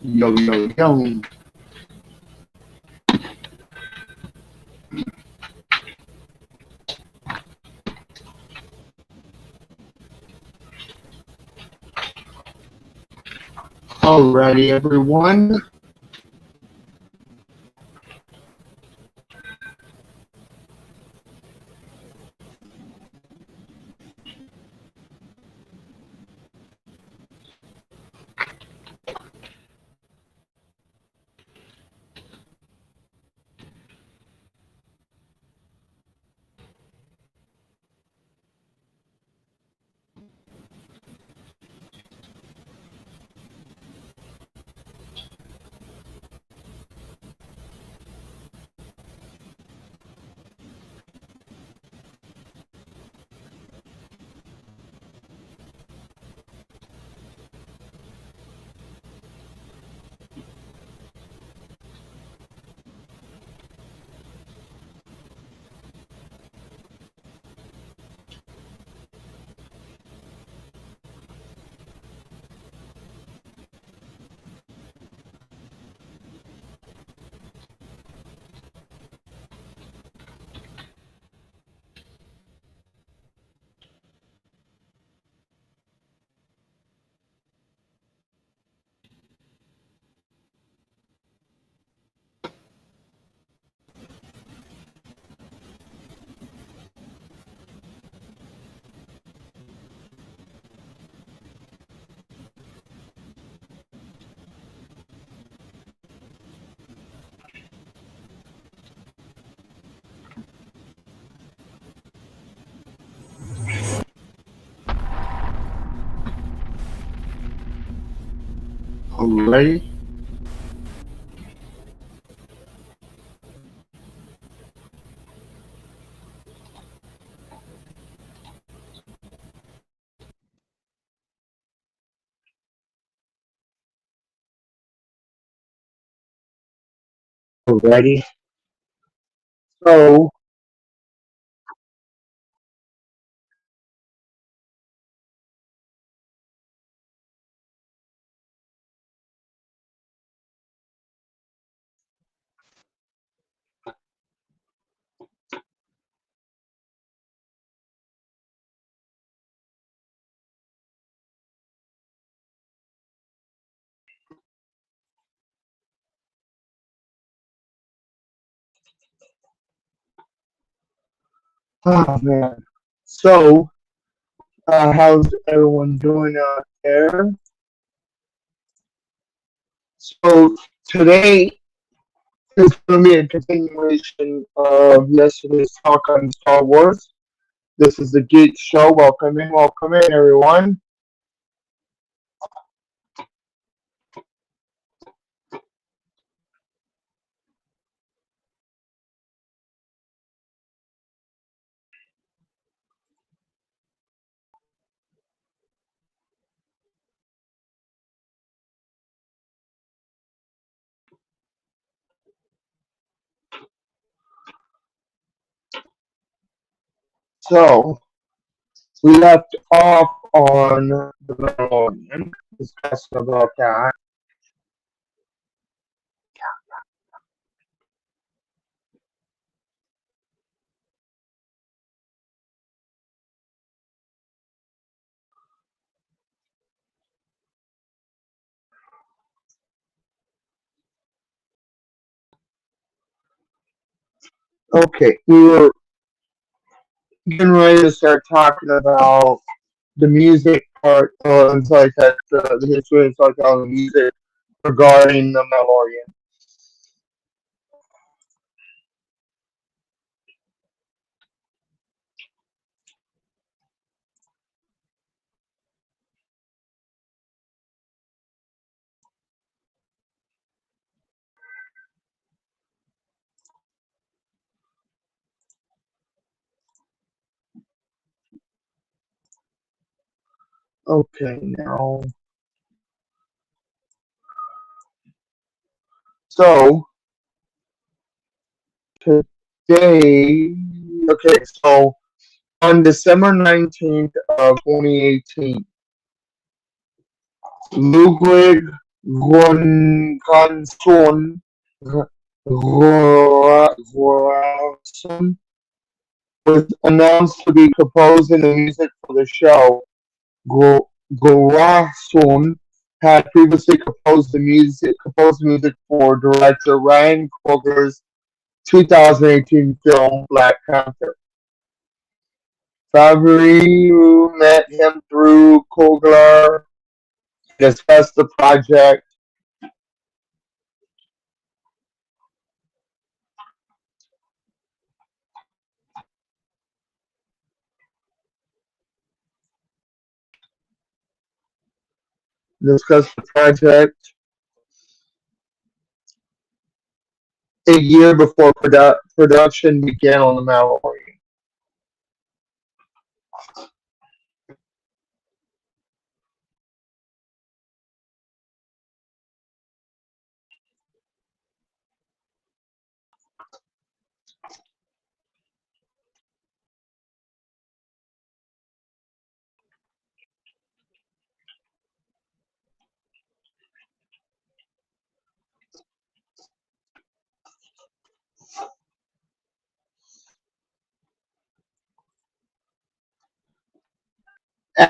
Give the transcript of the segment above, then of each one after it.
Yo, yo, yo. Alrighty, everyone. Alrighty. Alrighty. So, oh man. So, how's everyone doing out there? So, today is going to be a continuation of yesterday's talk on Star Wars. This is the Geek Show. Welcome in, everyone. So, we left off on the Mandalorian, discussing about that. Okay, we were getting ready to start talking about the music part and so like that, the history and so like on the music regarding the Mandalorian. Okay, now, so today, okay, so on December 19th of 2018, Ludwig Gonson Gorason was announced to be composing the music for the show. Gorason had previously composed music for director Ryan Coogler's 2018 film Black Panther. Favreau met him through Coogler, discussed the project, discussed the project a year before production began on The Mandalorian.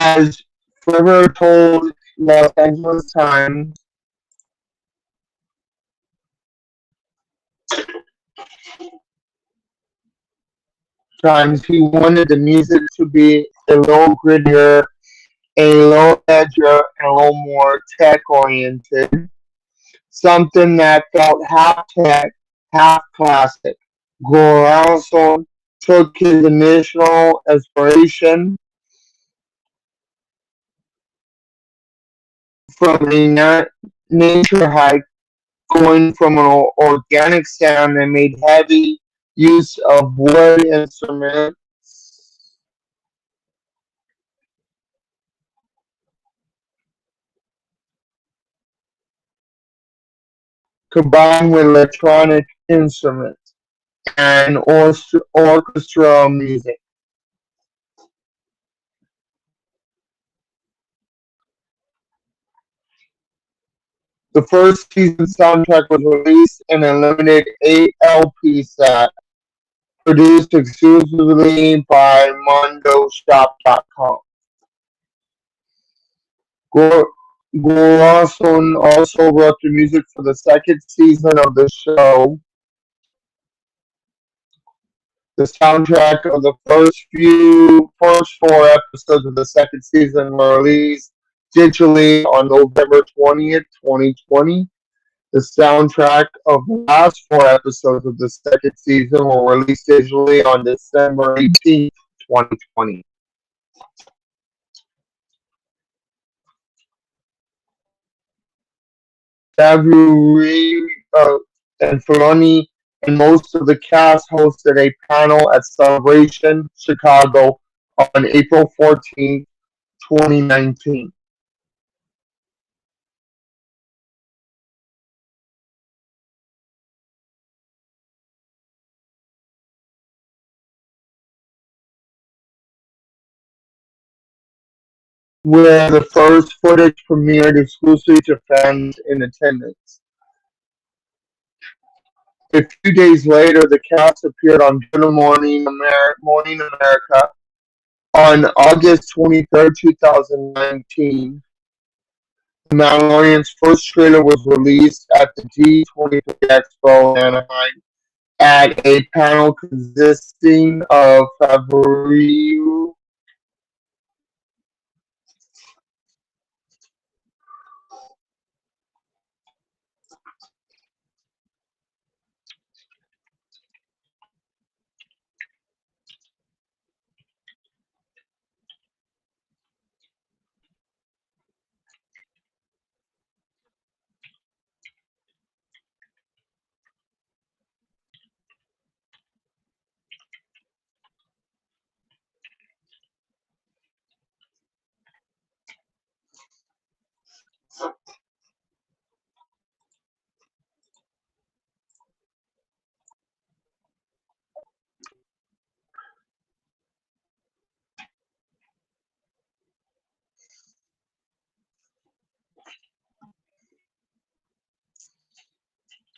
As Ferrer told Los Angeles Times, he wanted the music to be a little grittier, a little edgier, and a little more tech-oriented, something that felt half tech, half classic. Goranson took his initial inspiration from a nature hike, going from an organic sound that made heavy use of wood instruments combined with electronic instruments and orchestral music. The first season soundtrack was released in a limited 8 LP set, produced exclusively by MondoShop.com. Gorson also wrote the music for the second season of the show. The soundtrack of the first 4 episodes of the second season were released digitally on November 20th, 2020. The soundtrack of the last 4 episodes of the second season were released digitally on December 18th, 2020. Favreau and Filoni and most of the cast hosted a panel at Celebration Chicago on April 14th, 2019. Where the first footage premiered exclusively to fans in attendance. A few days later, the cast appeared on Good Morning America. On August 23rd, 2019, The Mandalorian's first trailer was released at the D23 Expo in Anaheim at a panel consisting of Favreau,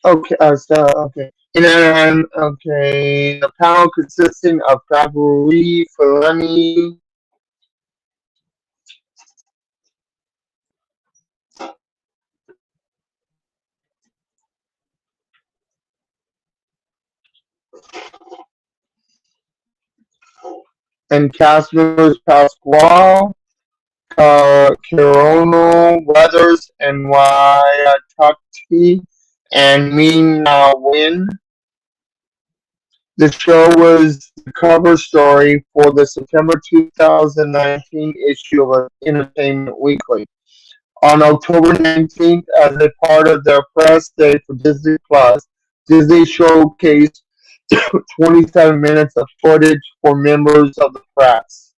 Okay, And then, okay, the panel consisting of Fabri, Filani, and cast members Pasquale, Kirono, Weathers, and Waiatati, and Mina Win. The show was the cover story for the September 2019 issue of Entertainment Weekly. On October 19th, as a part of their press day for Disney Plus, Disney showcased 27 minutes of footage for members of the press.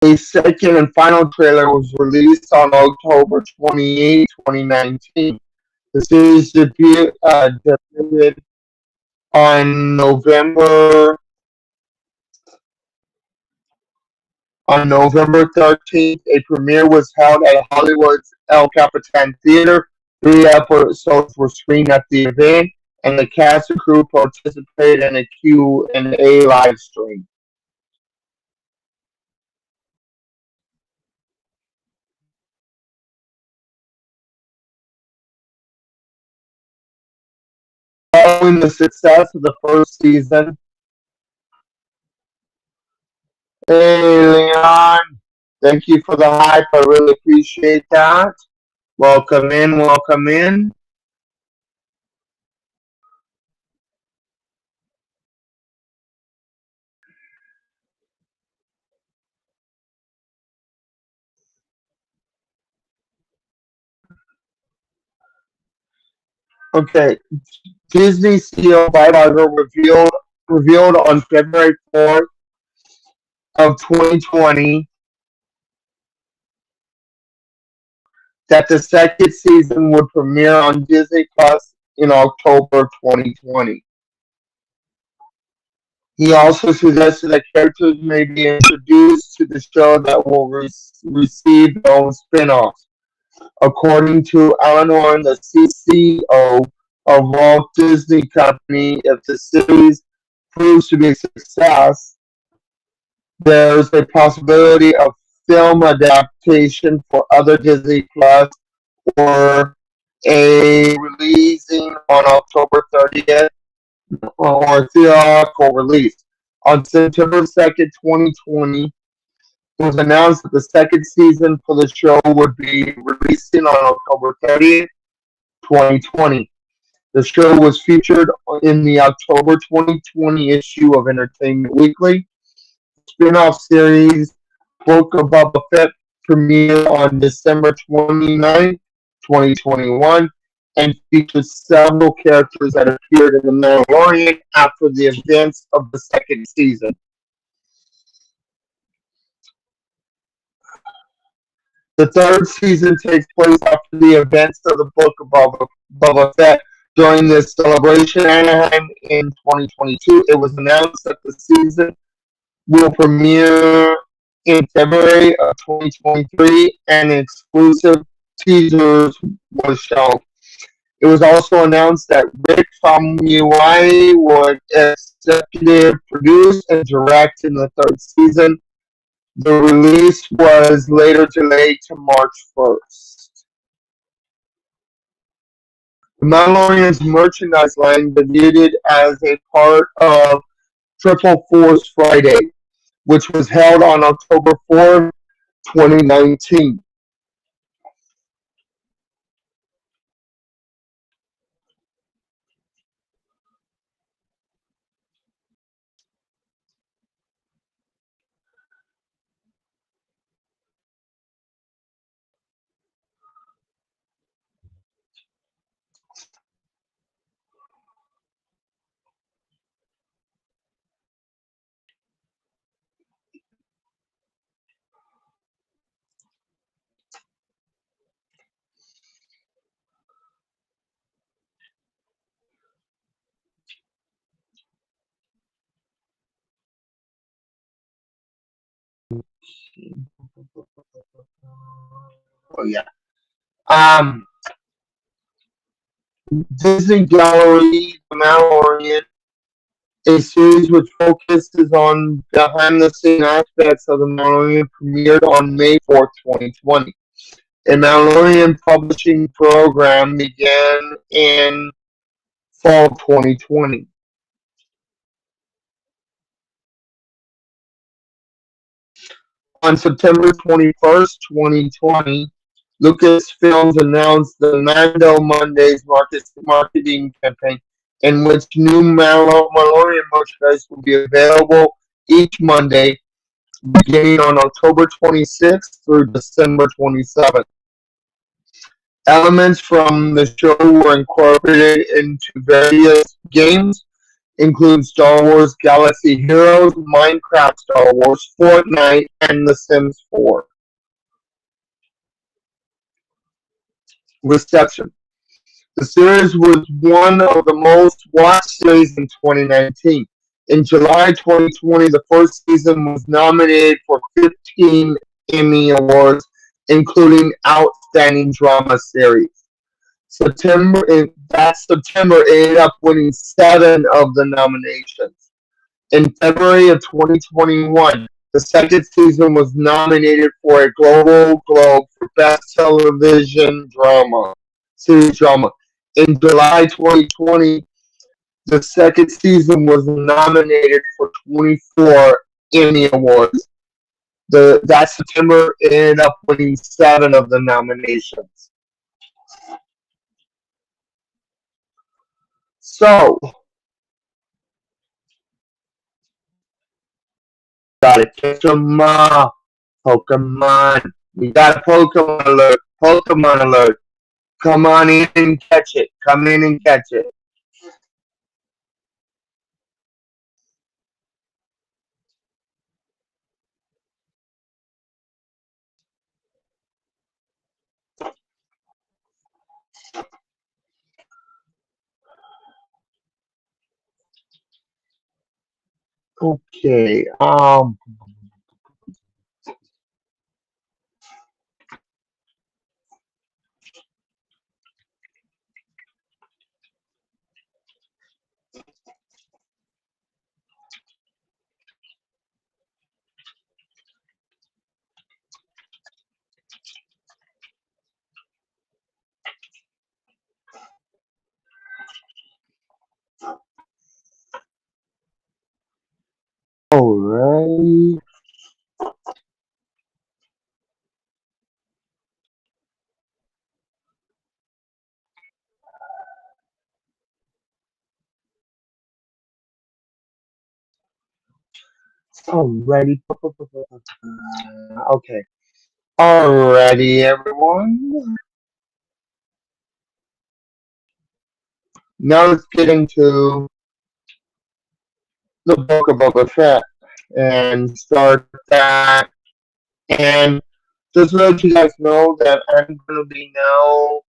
A second and final trailer was released on October 28, 2019. The series debuted on November 13th. A premiere was held at Hollywood's El Capitan Theater. Three episodes were screened at the event, and the cast and crew participated in a Q&A live stream. Following the success of the first season, hey Leon, thank you for the hype. I really appreciate that. Welcome in, welcome in. Okay, Disney CEO Bob Iger revealed on February 4th of 2020 that the second season would premiere on Disney Plus in October 2020. He also suggested that characters may be introduced to the show that will receive their own spin-offs. According to Alan Horn, the CCO of Walt Disney Company, if the series proves to be a success, there's a possibility of film adaptation for other Disney Plus or a releasing on October 30th or theatrical release. On September 2nd, 2020, it was announced that the second season for the show would be releasing on October 30th, 2020. The show was featured in the October 2020 issue of Entertainment Weekly. Spin-off series Book of Boba Fett premiered on December 29th, 2021, and featured several characters that appeared in The Mandalorian after the events of the second season. The third season takes place after the events of the Book of Boba Fett. During this celebration in Anaheim in 2022, it was announced that the season will premiere in February of 2023, and exclusive teasers was shown. It was also announced that Rick Famuyiwa would executive produce and direct in the third season. The release was later delayed to March 1st. The Mandalorian's merchandise line debuted as a part of Triple Force Friday, which was held on October 4th, 2019. Oh yeah. Um, Disney Gallery, The Mandalorian, a series which focuses on behind-the-scenes aspects of the Mandalorian, premiered on May 4th, 2020. A Mandalorian publishing program began in fall 2020. On September 21st, 2020, Lucasfilms announced the Mando Mondays marketing campaign, in which new Mandalorian merchandise will be available each Monday, beginning on October 26th through December 27th. Elements from the show were incorporated into various games, including Star Wars Galaxy Heroes, Minecraft Star Wars, Fortnite, and The Sims 4. Reception. The series was one of the most watched series in 2019. In July 2020, the first season was nominated for 15 Emmy Awards, including Outstanding Drama Series. September ended up winning 7 of the nominations. In February of 2021, the second season was nominated for a Global Globe for Best Television Drama Series Drama. In July 2020, the second season was nominated for 24 Emmy Awards. That September ended up winning 7 of the nominations. So, gotta catch 'em all. Pokemon. We got a Pokemon alert. Pokemon alert. Come on in and catch it. Come in and catch it. Okay. Alright. Alrighty. Okay. Alrighty, everyone. Now let's get into the book of Boba Fett and start that. And just to let you guys know that I'm going to be now,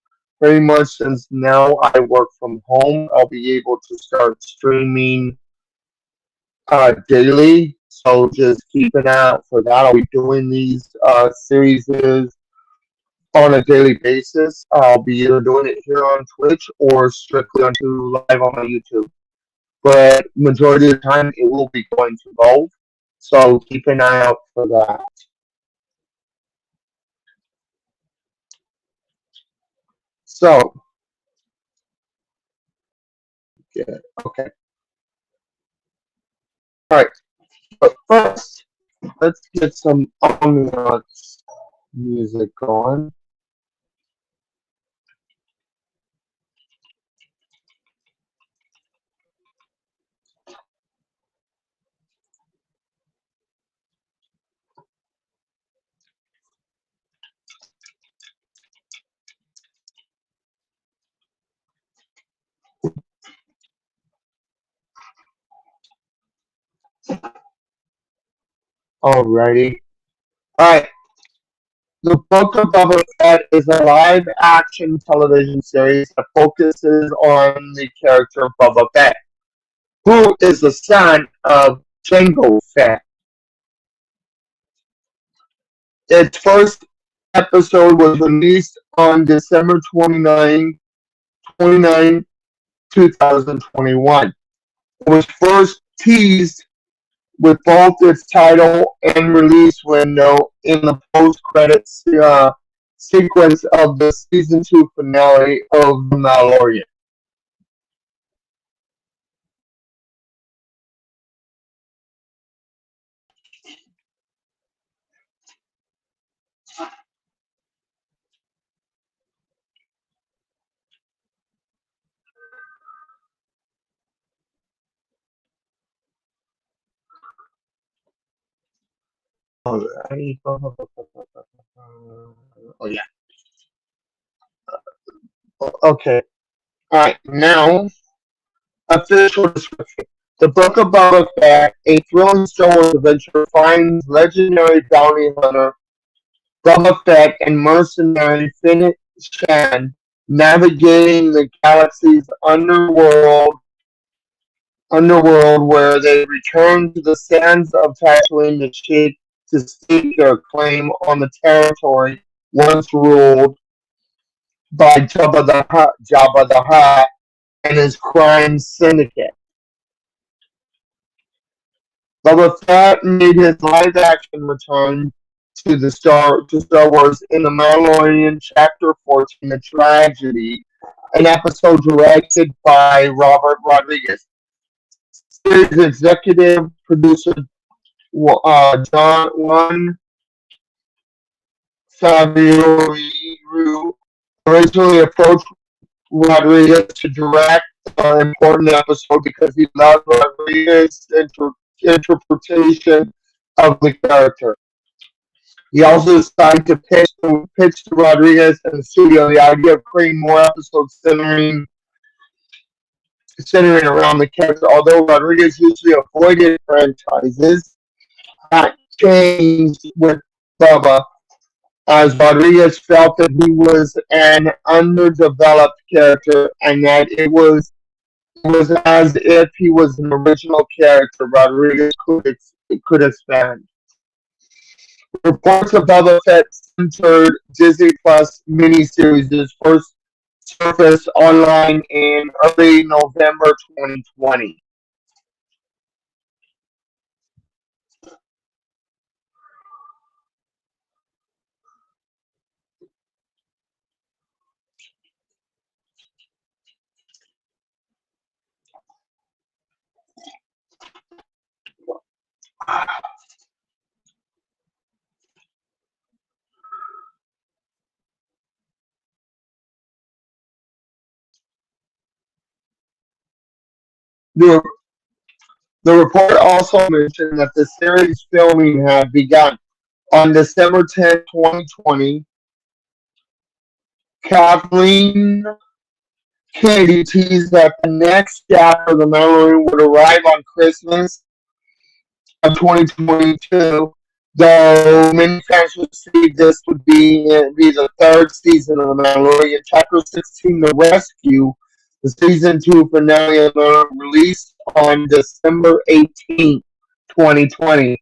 pretty much since now I work from home, I'll be able to start streaming daily. So just keep an eye out for that. I'll be doing these series on a daily basis. I'll be either doing it here on Twitch or strictly onto live on my YouTube. But majority of the time, it will be going to both. So keep an eye out for that. So, yeah, okay. All right. But first, let's get some ambiance music going. Alrighty. All right. The Book of Boba Fett is a live-action television series that focuses on the character of Boba Fett, who is the son of Jango Fett. Its first episode was released on December 29, 2021. It was first teased with both its title and release window in the post-credits sequence of the season 2 finale of The Mandalorian. Oh yeah. Okay. All right. Now, official description. The Book of Boba Fett, a thrilling Star Wars adventure, finds legendary bounty hunter Boba Fett and mercenary Finn Shan navigating the galaxy's underworld where they return to the sands of Tatooine to stake their claim on the territory once ruled by Jabba the Hutt and his crime syndicate. Boba Fett made his live-action return to Star Wars in The Mandalorian Chapter 14, The Tragedy, an episode directed by Robert Rodriguez. Series executive producer John Favreau originally approached Rodriguez to direct the important episode because he loved Rodriguez's interpretation of the character. He also decided to pitch to Rodriguez and the studio the idea of creating more episodes centering around the character. Although Rodriguez usually avoided franchises, that changed with Bubba, as Rodriguez felt that he was an underdeveloped character and that it was as if he was an original character Rodriguez could expand. Reports of Boba Fett's centered Disney Plus miniseries first surfaced online in early November 2020. The, the report also mentioned that the series filming had begun. On December 10, 2020, Kathleen Kennedy teased that the next chapter of The Mandalorian would arrive on Christmas of 2022, though many fans would say this would be the third season of The Mandalorian. Chapter 16, The Rescue, the season 2 finale, released on December 18th, 2020.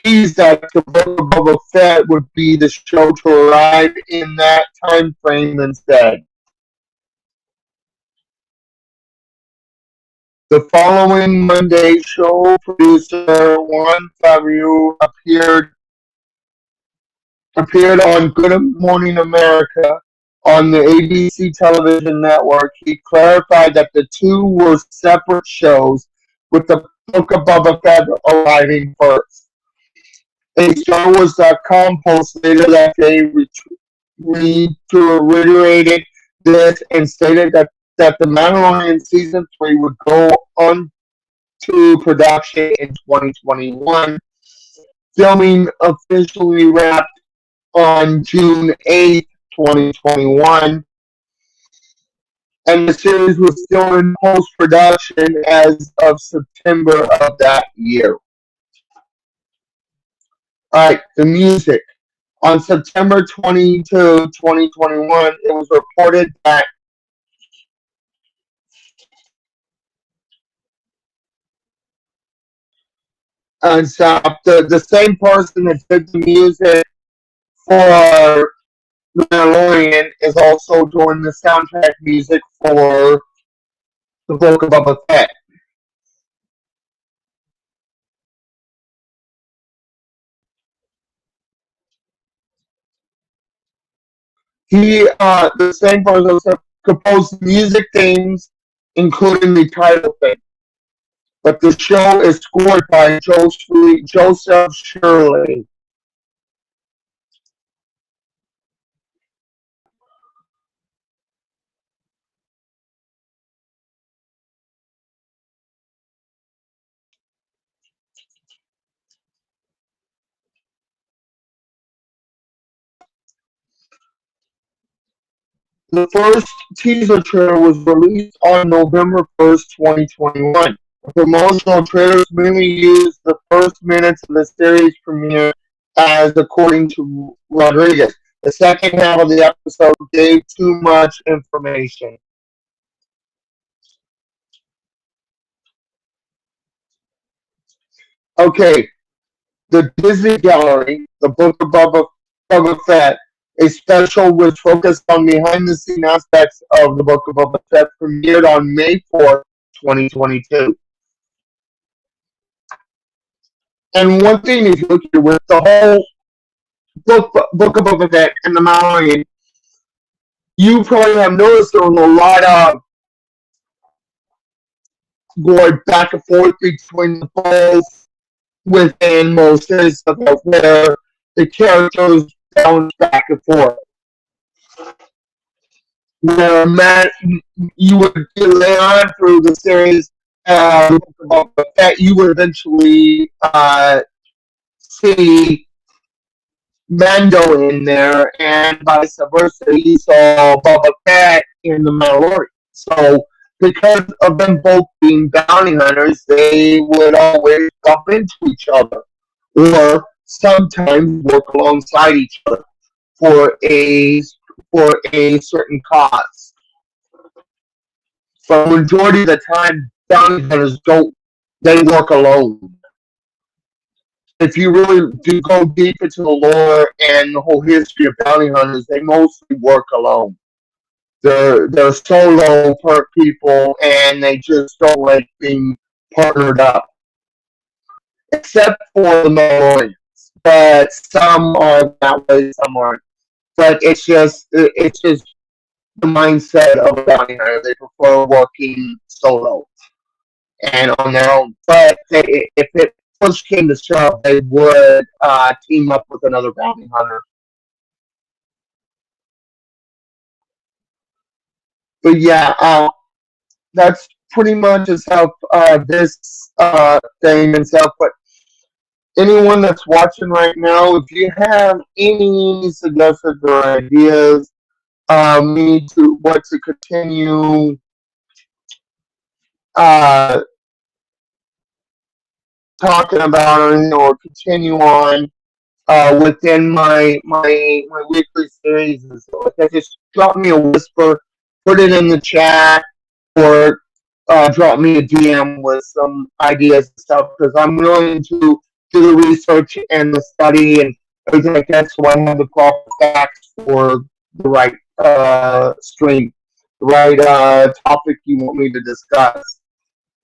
Teased that the Book of Boba Fett would be the show to arrive in that time frame instead. The following Monday, show producer Juan Favreau appeared on Good Morning America on the ABC television network. He clarified that the two were separate shows, with the Book of Boba Fett arriving first. A StarWars.com post later that day reiterated this and stated that The Mandalorian Season 3 would go on to production in 2021. Filming officially wrapped on June 8th, 2021, and the series was still in post-production as of September of that year. Alright, the music. On September 22, 2021, it was reported that the same person that did the music for The Mandalorian is also doing the soundtrack music for the Book of Boba Fett. The same person composed music themes, including the title theme. But the show is scored by Joseph Shirley. The first teaser trailer was released on November 1st, 2021. The promotional trailers mainly used the first minutes of the series premiere as according to Rodriguez. The second half of the episode gave too much information. Okay, the Disney Gallery, the Book of Boba Fett, a special which focused on behind-the-scenes aspects of the Book of Boba Fett, premiered on May 4th, 2022. And one thing, if you look at with the whole Book of Boba Fett and the Mandalorian, you probably have noticed there was a lot of going back and forth between the both within most series about where the characters bounce back and forth. Where Matt, you would later on through the series about that, you would eventually see Mando in there, and vice versa. You saw Boba Fett in the Mandalorian. So, because of them both being bounty hunters, they would always bump into each other, or sometimes work alongside each other for a certain cause. But majority of the time, bounty hunters don't. They work alone. If you really do go deep into the lore and the whole history of bounty hunters, they mostly work alone. They're solo per people, and they just don't like being partnered up, except for the Mandalorians. But some are that way, some aren't. But it's just the mindset of a bounty hunter. They prefer working solo and on their own. But if it push came to shove, they would team up with another bounty hunter. But yeah, that's pretty much as how this thing and stuff. But anyone that's watching right now, if you have any suggestions or ideas, me to what to continue uh, talking about, or continue on within my weekly series and stuff like that, just drop me a whisper, put it in the chat, or drop me a DM with some ideas and stuff, because I'm willing to do the research and the study and everything like that, so I have the proper facts for the right stream, the right topic you want me to discuss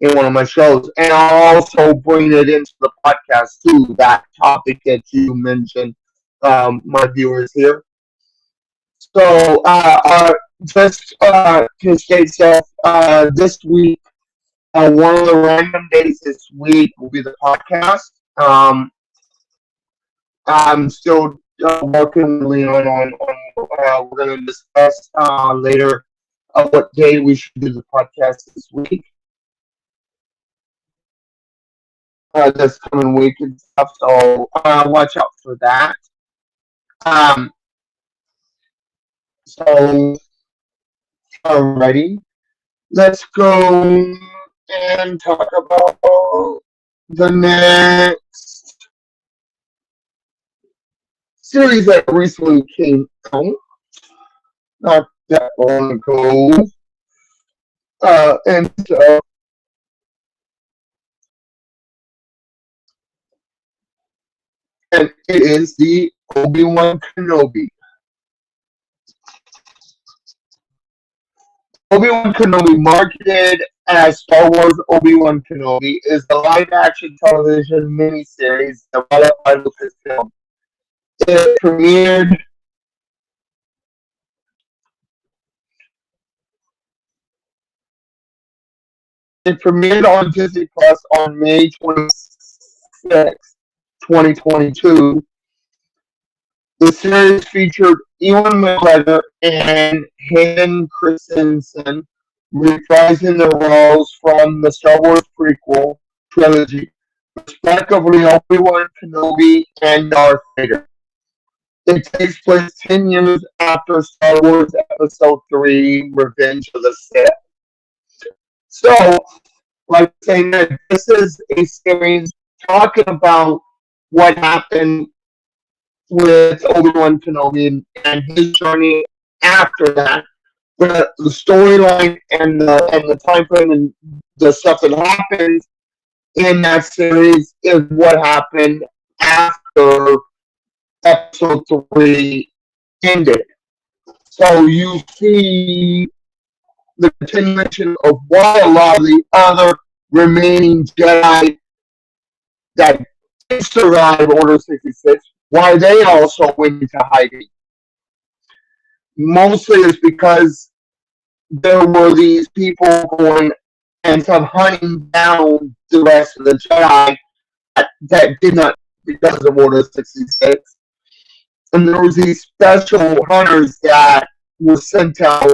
in one of my shows. And I'll also bring it into the podcast too, that topic that you mentioned, my viewers here. So, just to state stuff, this week, one of the random days this week will be the podcast. I'm still working really on we're going to discuss later what day we should do the podcast this week. This coming week and stuff. So watch out for that. Um, so alrighty, let's go and talk about the next series that recently came out. Not that long ago. And it is the Obi-Wan Kenobi. Obi-Wan Kenobi, marketed as Star Wars Obi-Wan Kenobi, is a live-action television miniseries developed by Lucasfilm. It premiered It premiered on Disney Plus on May 26, 2022. The series featured Ewan McGregor and Hayden Christensen reprising their roles from the Star Wars prequel trilogy, respectively Obi-Wan Kenobi and Darth Vader. It takes place 10 years after Star Wars Episode 3, Revenge of the Sith. So, like saying that this is a series talking about what happened with Obi-Wan Kenobi and his journey after that. But the storyline and the time frame and the stuff that happens in that series is what happened after episode 3 ended. So you see the continuation of why a lot of the other remaining Jedi that survived Order 66, why they also went into hiding. Mostly is because there were these people going and some hunting down the rest of the Jedi that did not because of Order 66. And there was these special hunters that were sent out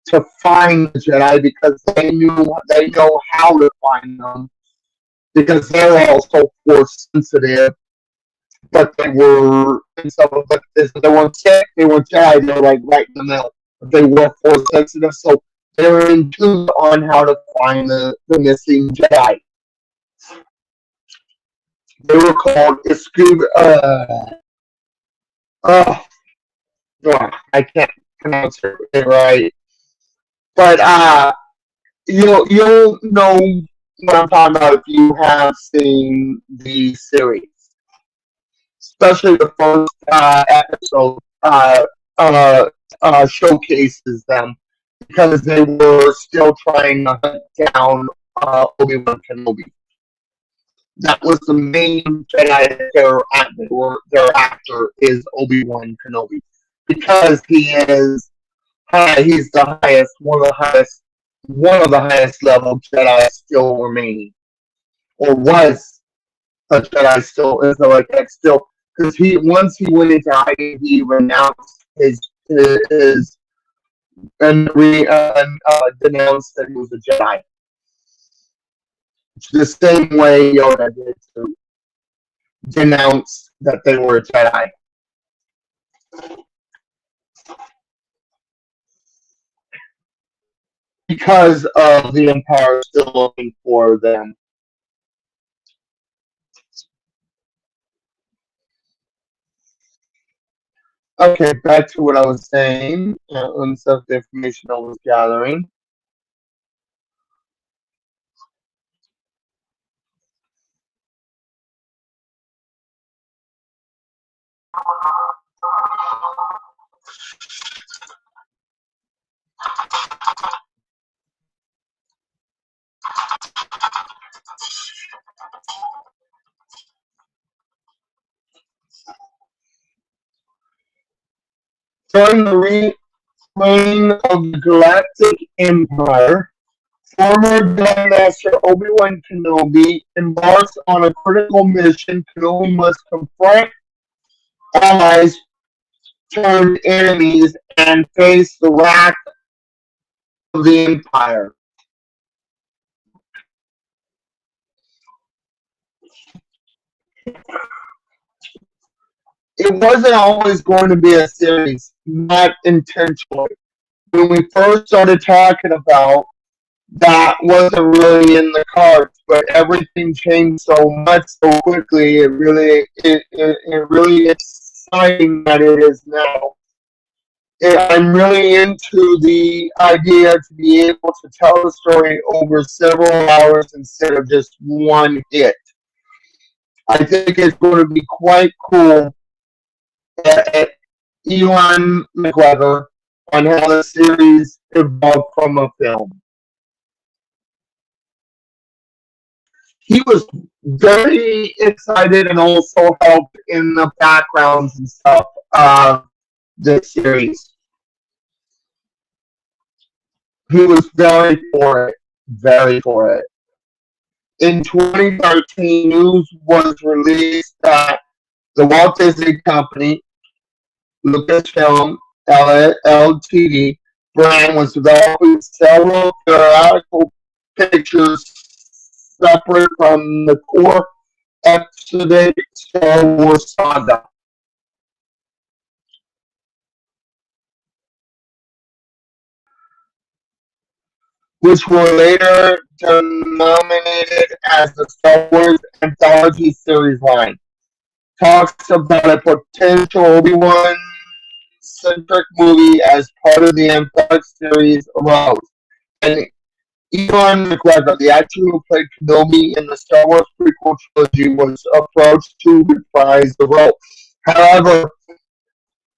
to find the Jedi because they know how to find them because they're also force sensitive, but they were and some of but they weren't sick, they weren't Jedi, they were like right in the middle. But they were force sensitive, so they were in tune on how to find the missing Jedi. They were called Scuba uh, I can't pronounce it right. But you'll know what I'm talking about if you have seen the series, especially the first episode showcases them because they were still trying to hunt down Obi-Wan Kenobi. That was the main Jedi their actor is Obi-Wan Kenobi because he's the highest one of the highest level Jedi still remaining, or was a Jedi still is like that still because he once he went into hiding he renounced his denounced that he was a Jedi. It's the same way Yoda did to denounce that they were a Jedi. Because of the Empire still looking for them. Okay, back to what I was saying and some of the information I was gathering. During the reign of the Galactic Empire, former Grandmaster Obi-Wan Kenobi embarks on a critical mission. Kenobi must confront allies turned enemies and face the wrath of the Empire. It wasn't always going to be a series, not intentionally. When we first started talking about that wasn't really in the cards, but everything changed so much so quickly. It really exciting that it is now. I'm really into the idea to be able to tell the story over several hours instead of just one hit. I think it's going to be quite cool uh, Ewan McGregor on how the series evolved from a film. He was very excited and also helped in the backgrounds and stuff of the series. He was very for it, very for it. In 2013, news was released that the Walt Disney Company, Lucasfilm Ltd. brand was developing several theatrical pictures separate from the core episodic Star Wars saga, which were later denominated as the Star Wars Anthology series line. Talks about a potential Obi-Wan centric movie as part of the Empire series arose, and Ewan McGregor, the actor who played Kenobi in the Star Wars prequel trilogy, was approached to reprise the role. However,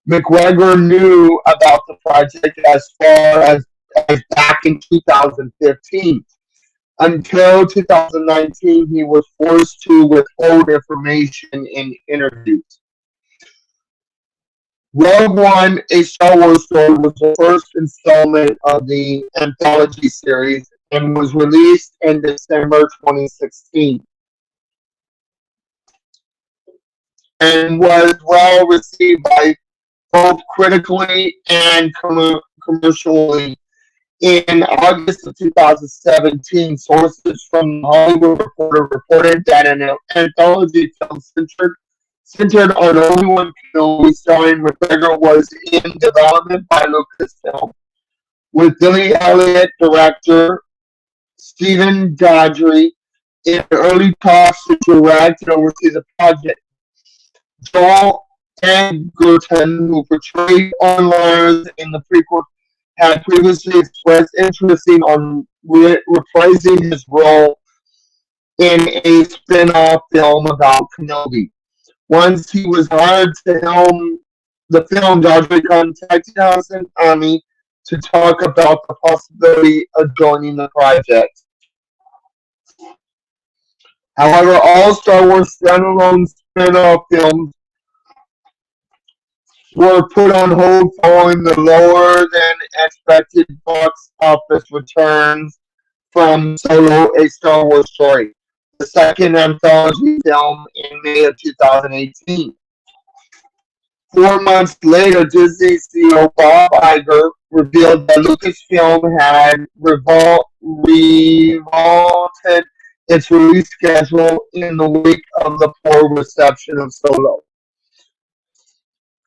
McGregor knew about the project as far as back in 2015. Until 2019, he was forced to withhold information in interviews. Rogue One, A Star Wars Story was the first installment of the anthology series and was released in December 2016 and was well received by both critically and commercially. In August of 2017, sources from the Hollywood Reporter reported that an anthology film centered on Obi-Wan Kenobi starring McGregor was in development by Lucasfilm, with Billy Elliot, director Stephen Daldry, in early talks to direct and oversee the project. Joel Edgerton, who portrayed Owen Lars in the prequel, had previously expressed interest in reprising his role in a spin-off film about Kenobi. Once he was hired to helm the film, Daldry contacted House and Army to talk about the possibility of joining the project. However, all Star Wars standalone spin-off films were put on hold following the lower than expected box office returns from Solo: A Star Wars Story, the second anthology film in May of 2018. 4 months later, Disney CEO Bob Iger revealed that Lucasfilm had revaulted its release schedule in the wake of the poor reception of Solo.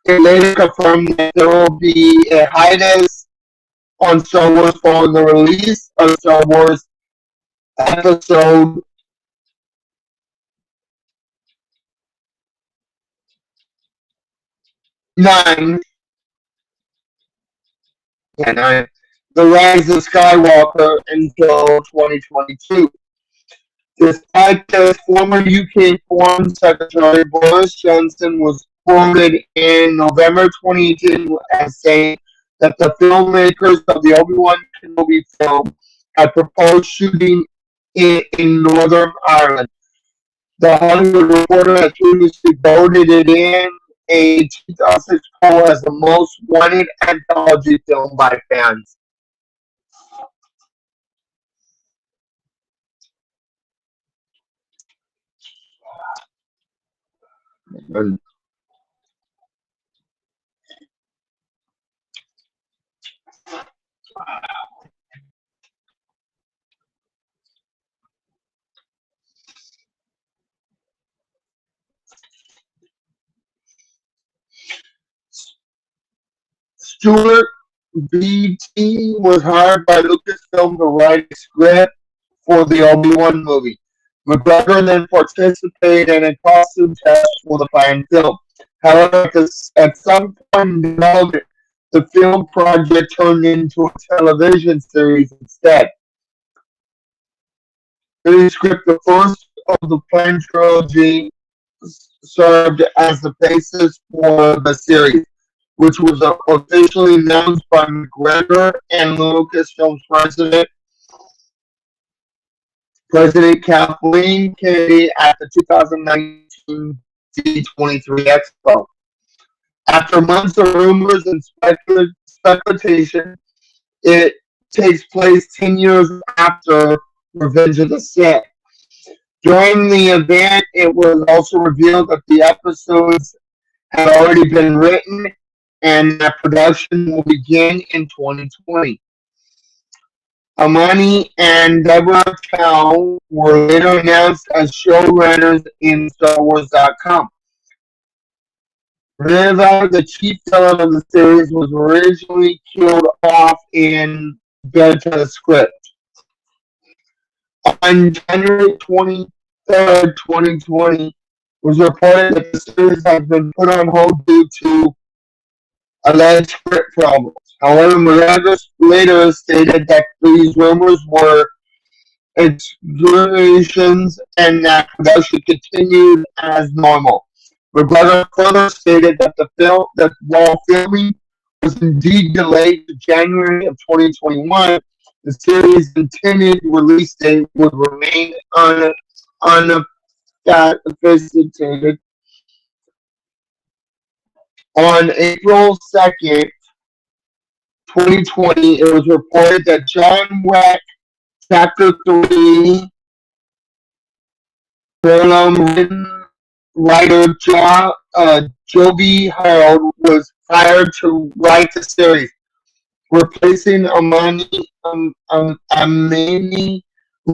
It later confirmed that there will be a hiatus on Star Wars following the release of Star Wars Episode 9, yeah, 9, The Rise of Skywalker, until 2022. Despite this, former UK Foreign Secretary Boris Johnson was quoted in November 2018 as saying that the filmmakers of the Obi-Wan Kenobi film had proposed shooting in Northern Ireland. The Hollywood Reporter had previously voted it in a 2006 poll as the most wanted anthology film by fans. And Stuart Beattie was hired by Lucasfilm to write a script for the Obi-Wan movie. McGregor then participated in a costume test for the planned film. However, at some point in development, the film project turned into a television series instead. The script, the first of the planned trilogy, served as the basis for the series, which was officially announced by McGregor and Lucasfilm's President Kathleen Kennedy at the 2019 D23 Expo. After months of rumors and speculation, it takes place 10 years after Revenge of the Sith. During the event, it was also revealed that the episodes had already been written and that production will begin in 2020. Amani and Deborah Chow were later announced as showrunners in StarWars.com. Reva, the chief villain of the series, was originally killed off in Beta's script. On January 23rd, 2020, was reported that the series has been put on hold due to alleged script problems. However, McGregor later stated that these rumors were exaggerations and that production continued as normal. McGregor further stated that while filming was indeed delayed to January of 2021, the series' intended release date would remain unaffected. On April 2nd, 2020, it was reported that John Wick Chapter 3 Harlem writer Joby Harold was hired to write the series, replacing Amani, who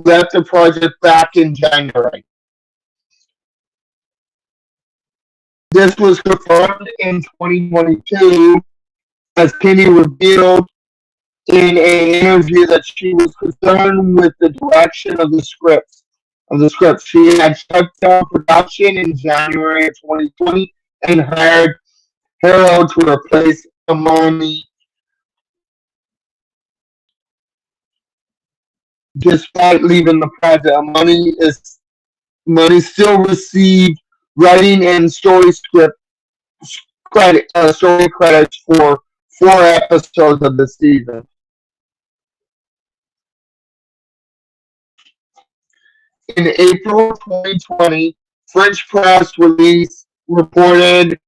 left the project back in January. This was confirmed in 2022 as Penny revealed in an interview that she was concerned with the direction of the script. She had shut down production in January of 2020 and hired Harold to replace Amani. Despite leaving the project, Amani still received writing and story credits for 4 episodes of the season. In April 2020, French press release reported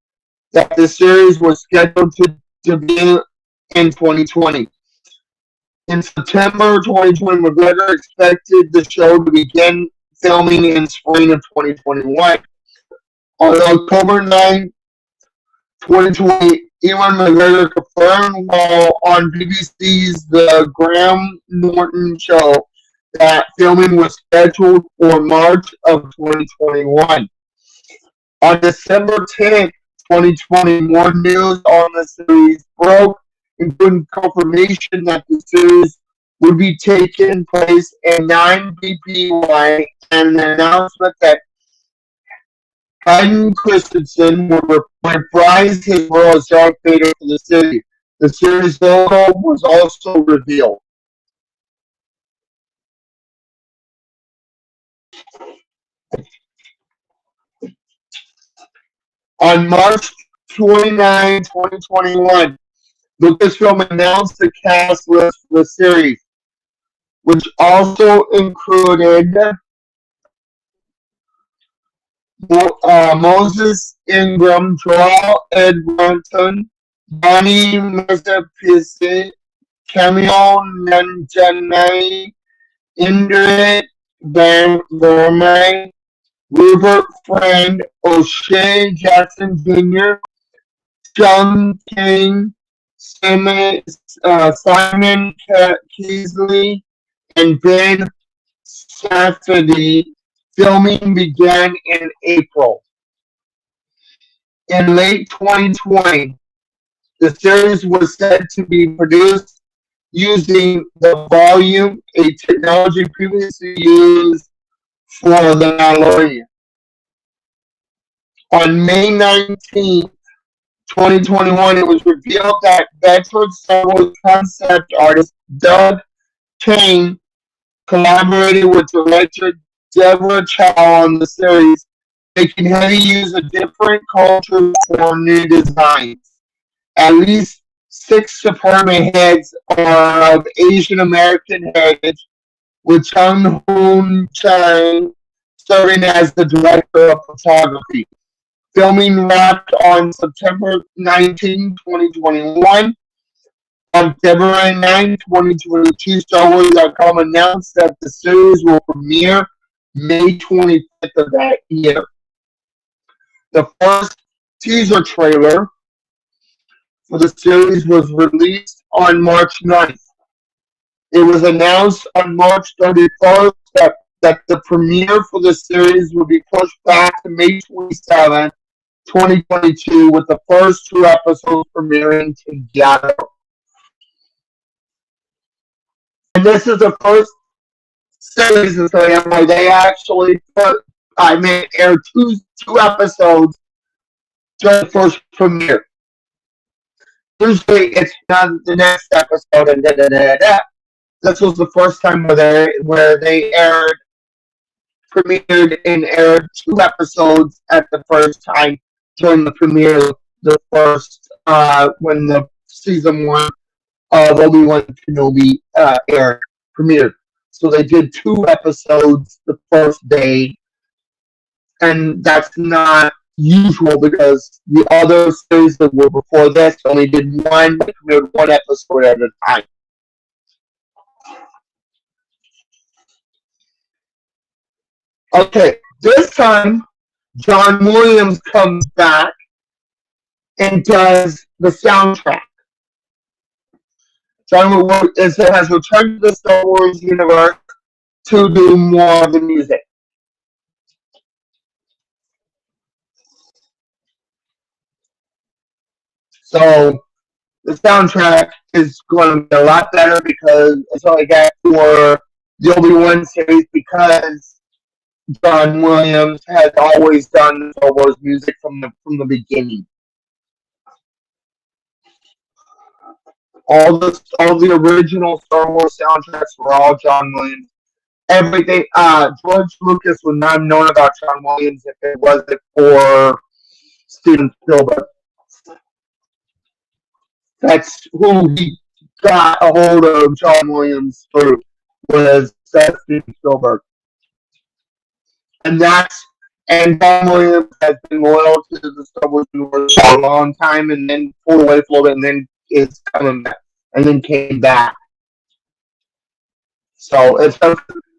that the series was scheduled to debut in 2020. In September 2020, McGregor expected the show to begin filming in spring of 2021. On October 9, 2020, Ewan McGregor confirmed while on BBC's The Graham Norton Show that filming was scheduled for March of 2021. On December 10th, 2020, more news on the series broke, including confirmation that the series would be taking place in 9 BPY and an announcement that Hayden Christensen would reprise his role as Darth Vader for the series. The series logo was also revealed. On March 29, 2021, Lucasfilm announced the cast list for the series, which also included Moses Ingram, Joel Edgerton, Bonnie Mazepisi, Camille Nanjiani, Indrid Vermey, Rupert Friend, O'Shea Jackson Jr., John King, Simon Kingsley, and Ben Safdie. Filming began in April. In late 2020, the series was said to be produced using the Volume, a technology previously used for The Mandalorian. On May 19, 2021, it was revealed that veteran Star Wars concept artist Doug Kane collaborated with director Deborah Chow on the series, making heavy use of different cultures for new designs. At least six department heads are of Asian American heritage, with Chung Hoon Chang serving as the director of photography. Filming wrapped on September 19, 2021. On February 9, 2022, Star Wars.com announced that the series will premiere May 25th of that year. The first teaser trailer for the series was released on March 9th. It was announced on March 31st that the premiere for the series would be pushed back to May 27th, 2022, with the first two episodes premiering together. And this is the first series of where they actually aired two episodes during the first premiere. Usually it's done the next episode and da da da da. This was the first time where they premiered and aired two episodes at the first time during the premiere. The first when the season 1 of Obi-Wan Kenobi premiered. So they did two episodes the first day, and that's not usual because the other series that were before this only did one, they premiered one episode at a time. Okay, this time John Williams comes back and does the soundtrack. John Williams has returned to the Star Wars universe to do more of the music. So the soundtrack is going to be a lot better because it's only got for the Obi-Wan series because John Williams has always done Star Wars music from the beginning. All the original Star Wars soundtracks were all John Williams. Everything. George Lucas would not have known about John Williams if it wasn't for Steven Spielberg. That's who he got a hold of John Williams through was Steven Spielberg, and John Williams has been loyal to the Star Wars universe for a long time, and then pulled away for a little bit, and then is coming back, and then came back. So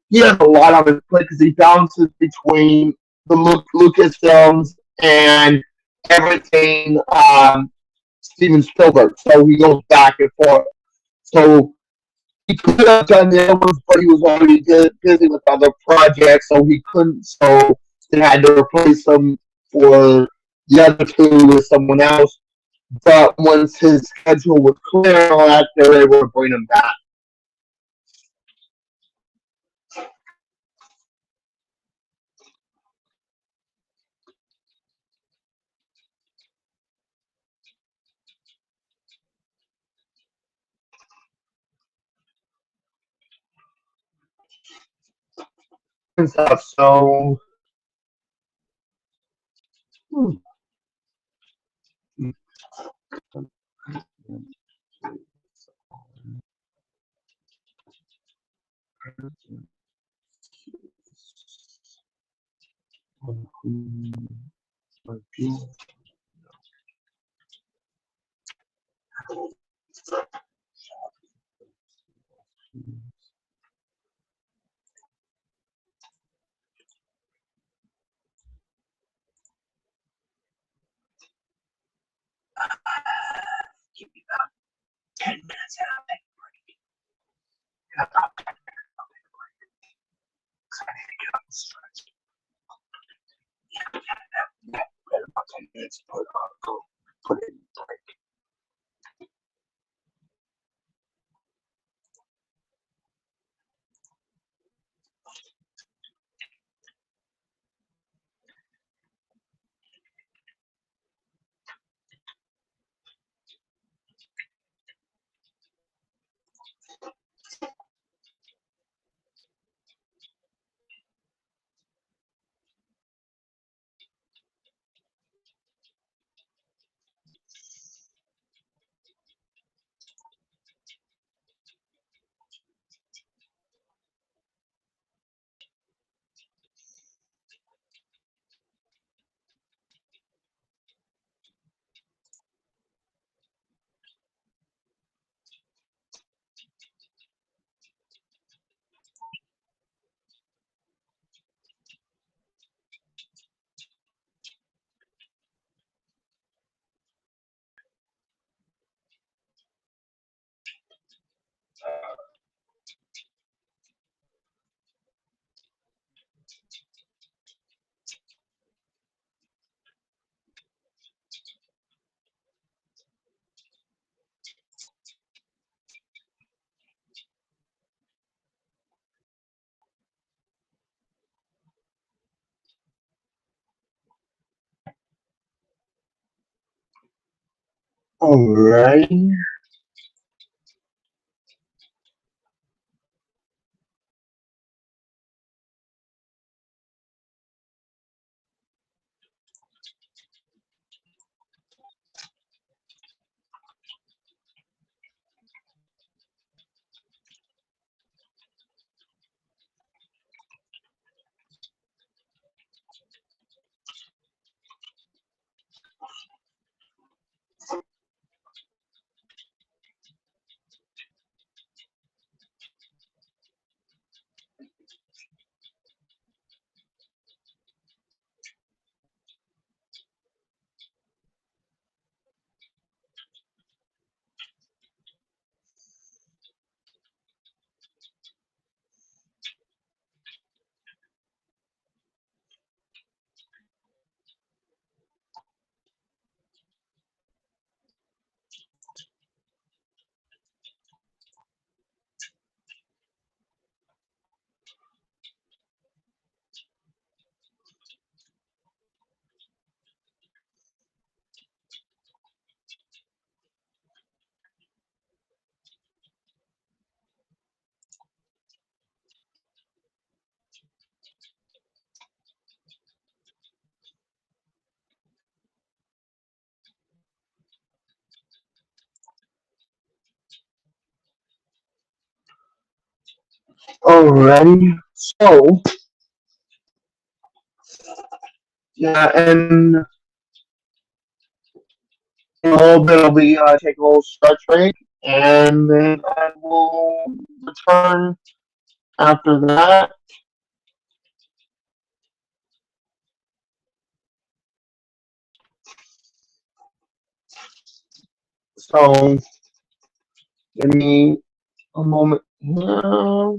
he has a lot on his plate because he bounces between the Lucasfilms and everything Steven Spielberg. So he goes back and forth. So he could have done the other ones, but he was already busy with other projects, so he couldn't. So they had to replace him for the other two with someone else. But once his schedule was clear and all that, they were able to bring him back. And stuff. So hmm. Give me about 10 minutes and I'll take a break. And about 10 minutes I'll take a break. Because I need to get up and stretch. Yeah, about 10 minutes. Put it in break. Alrighty. Alrighty. So, yeah, and in a little bit I'll be taking a little stretch break, and then I will return after that. So, give me a moment here.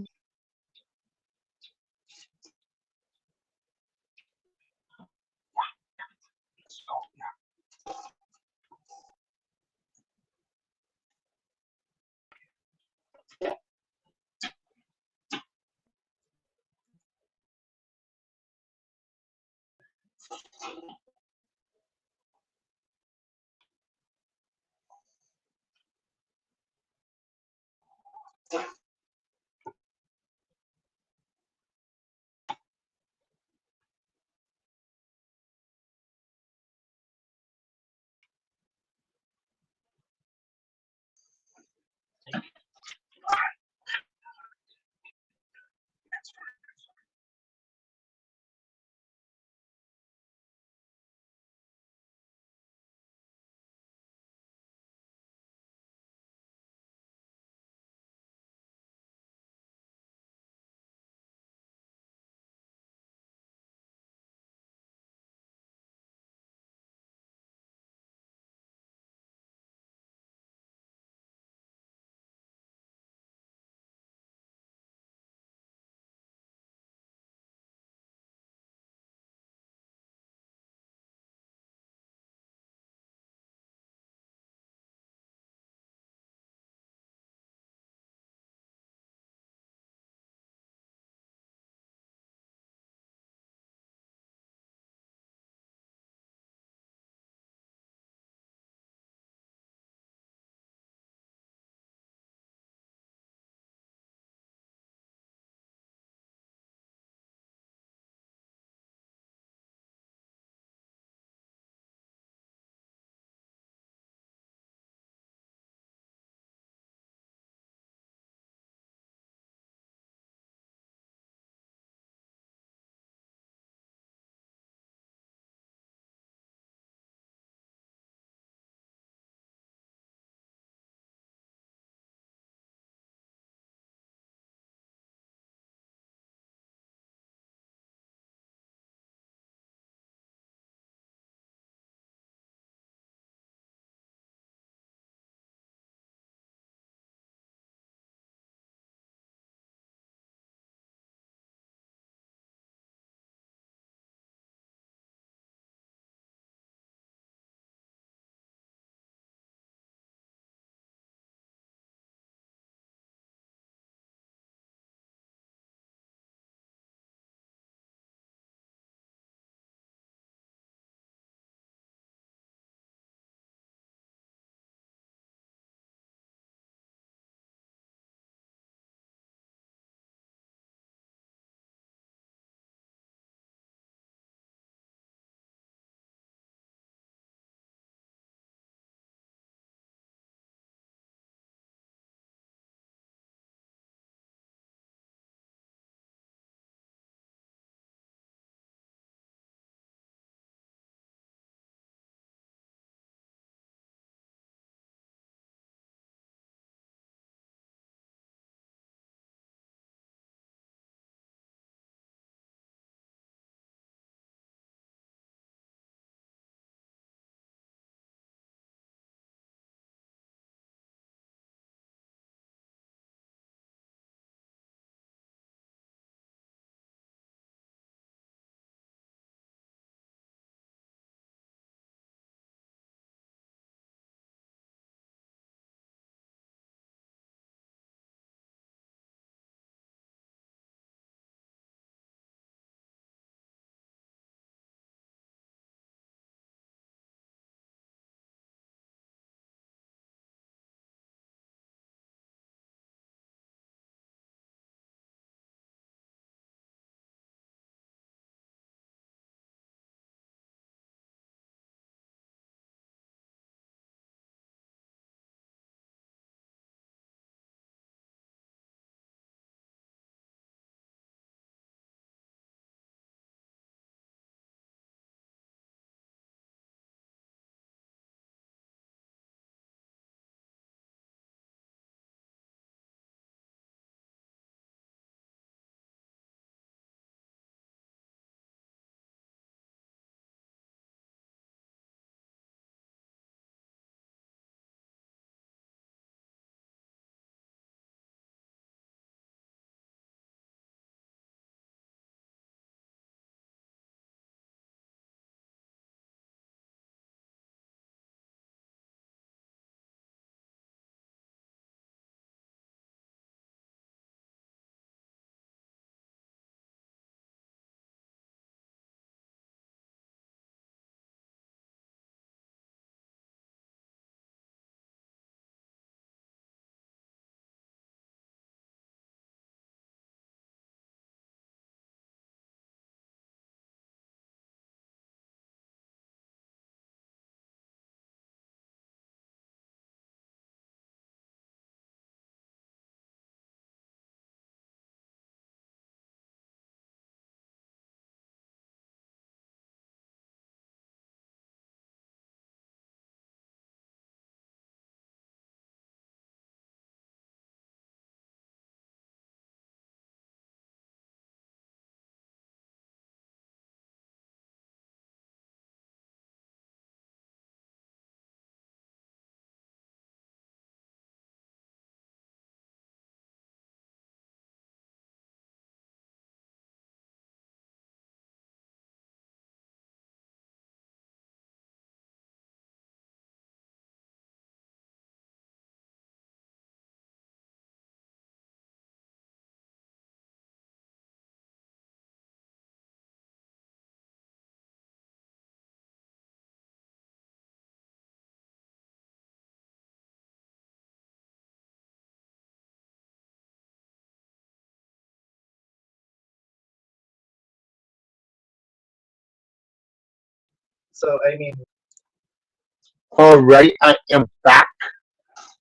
Alright, I am back.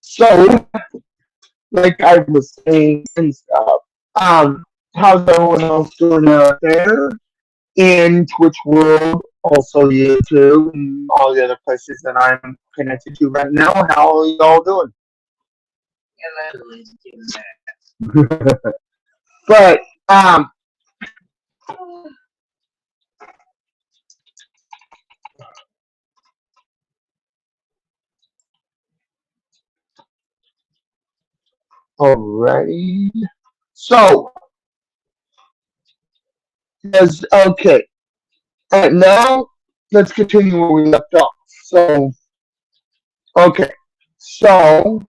So, like I was saying and stuff, um, how's everyone else doing out there in Twitch world, also YouTube, and all the other places that I'm connected to right now? How are you all doing? But, alrighty. So, yes, okay. And now, let's continue where we left off. So, okay. So,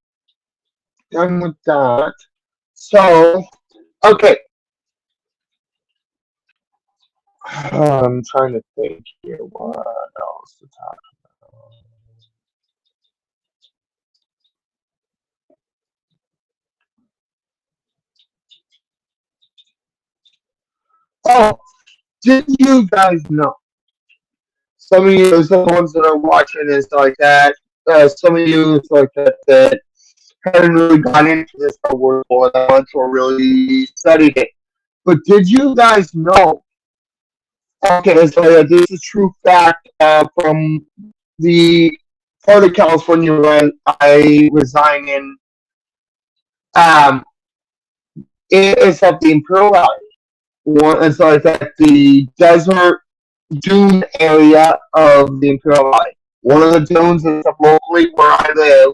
done with that. So, okay. I'm trying to think here. What else to talk about? Oh, did you guys know? Some of you, some ones that are watching and stuff like that. Some of you, stuff like that, that haven't really gone into this Star Wars all that much or really studied it. But did you guys know? Okay, so this is true fact from the part of California where I resign in. Um, it's at the Imperial Valley. It's like at the desert dune area of the Imperial Valley. One of the dunes is up locally where I live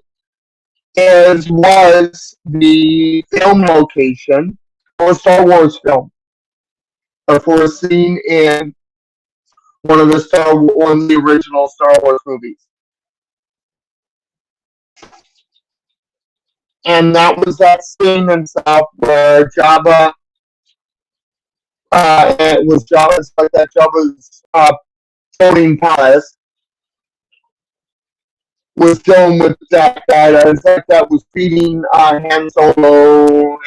was the film location for a Star Wars film, or for a scene in one of the original Star Wars movies. And that was that scene and stuff where Jabba, it was Jabba's like that Jabba's floating palace was filmed with that in fact that was feeding Han Solo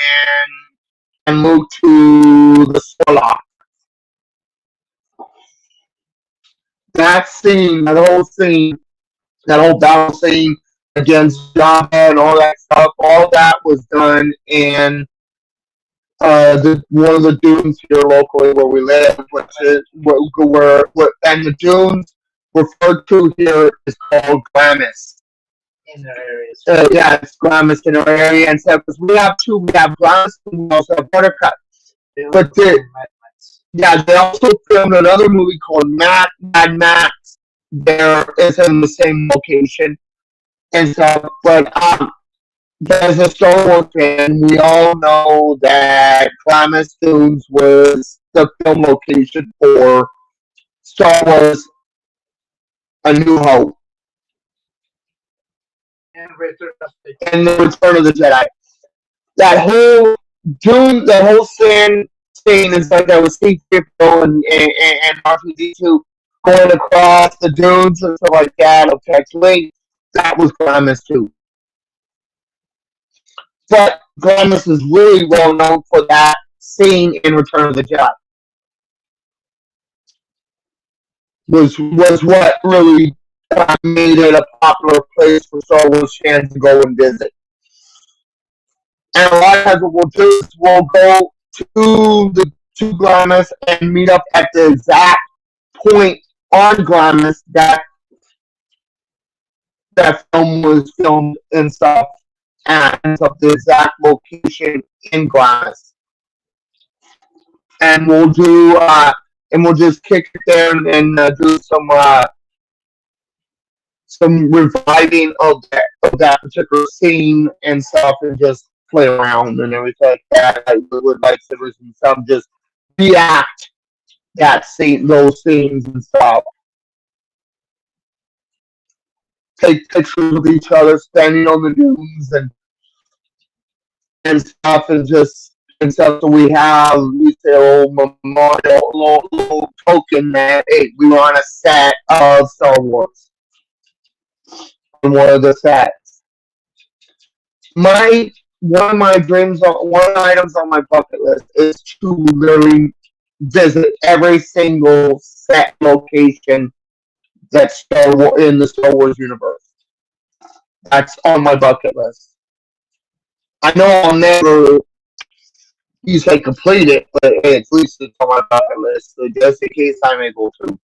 and Luke to the Sarlacc. That scene, that whole battle scene against Jabba and all that stuff, all that was done in one of the dunes here locally where we live, which is and the dunes referred to here is called Glamis. Yeah, it's Glamis in our area and stuff. Because we have Glamis and we also have Buttercup. But yeah, they also filmed another movie called Mad Max. There is in the same location and stuff. But as a Star Wars fan, we all know that Glamis Dunes was the film location for Star Wars: A New Hope and the Return of the Jedi. That whole that whole scene is like that was C-3PO and R2-D2 going across the dunes and stuff like that of Tatooine. That was Glamis too. But Glamis is really well known for that scene in Return of the Jedi. Was what really made it a popular place for Star Wars fans to go and visit. And a lot of times what we'll do is we'll go to Glamis and meet up at the exact point on Glamis that film was filmed and stuff, and stuff, the exact location in Glamis. And we'll just kick it there and do some reviving of that particular scene and stuff, and just play around and everything like that. Like with lightsabers and stuff, just react those scenes and stuff. Take pictures of each other standing on the dunes and stuff, and stuff. So we have say a little memorial, little token that hey, we were on a set of Star Wars on one of the sets. One of my dreams, one of the items on my bucket list is to literally visit every single set location That's in the Star Wars universe. That's on my bucket list. I know I'll never you say complete it, but at least it's on my bucket list, so just in case I'm able to.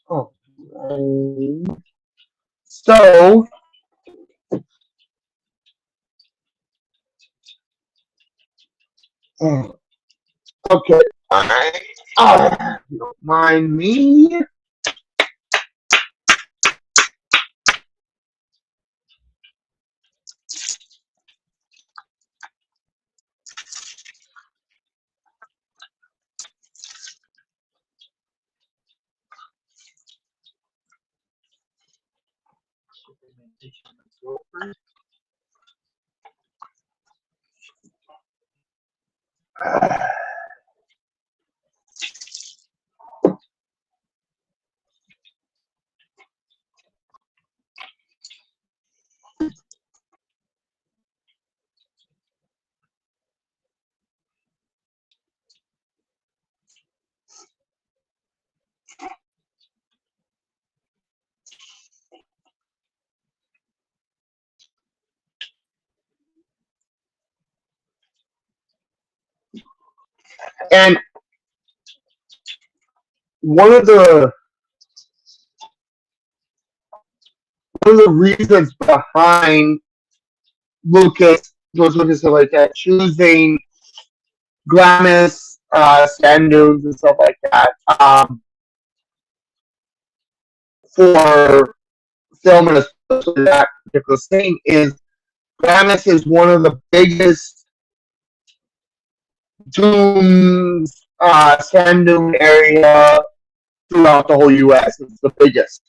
Oh, so okay, you don't mind me. And one of the one of the reasons behind George Lucas and like that, choosing Glamis, sand dunes and stuff like that, for film and especially that particular scene is Glamis is one of the biggest dunes, sand dune area throughout the whole U.S. It's the biggest.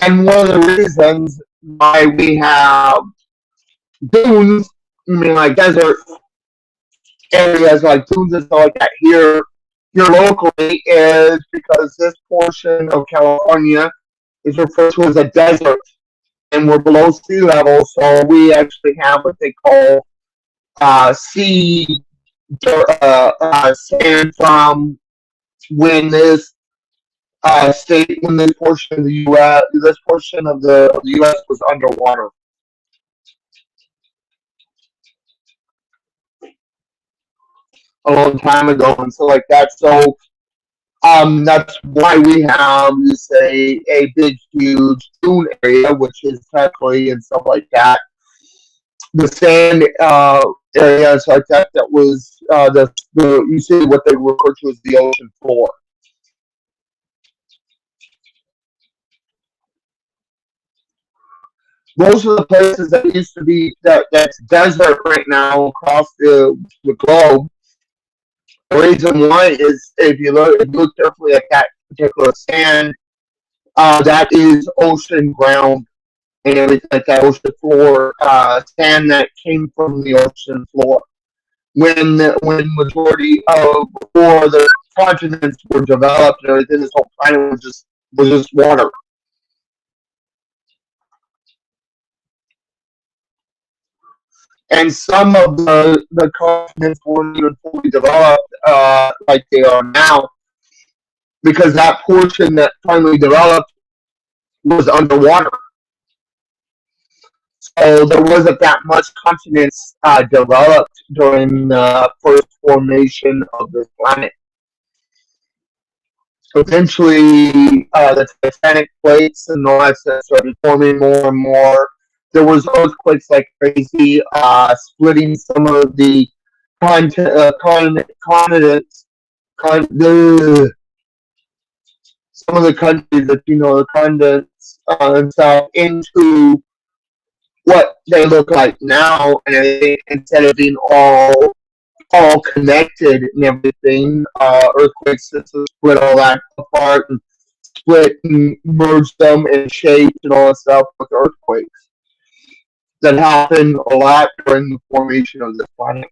And one of the reasons why we have dunes, I mean like desert areas like dunes and stuff like that here locally is because this portion of California is referred to as a desert and we're below sea level, so we actually have what they call sea sand from when this portion of the U.S. this portion of the U.S. was underwater a long time ago, and so like that. So that's why we have a big huge dune area, which is technically and stuff like that. The sand areas like that that was the you see what they refer to as the ocean floor. Most of the places that used to be that's desert right now across the globe. The reason why is if you look carefully at that particular sand, that is ocean ground and everything like that, ocean floor sand that came from the ocean floor. When majority of before the continents were developed and everything, this whole planet was just water. And some of the continents weren't even fully developed like they are now because that portion that finally developed was underwater. So there wasn't that much continents developed during the first formation of this planet. Eventually, the tectonic plates and all that stuff started forming more and more. There was earthquakes like crazy, splitting some of the continents, con- some of the countries that the condense themselves into what they look like now and everything, instead of being all connected and everything. Earthquakes just split all that apart and split and merge them and shaped and all that stuff with earthquakes that happen a lot during the formation of this planet.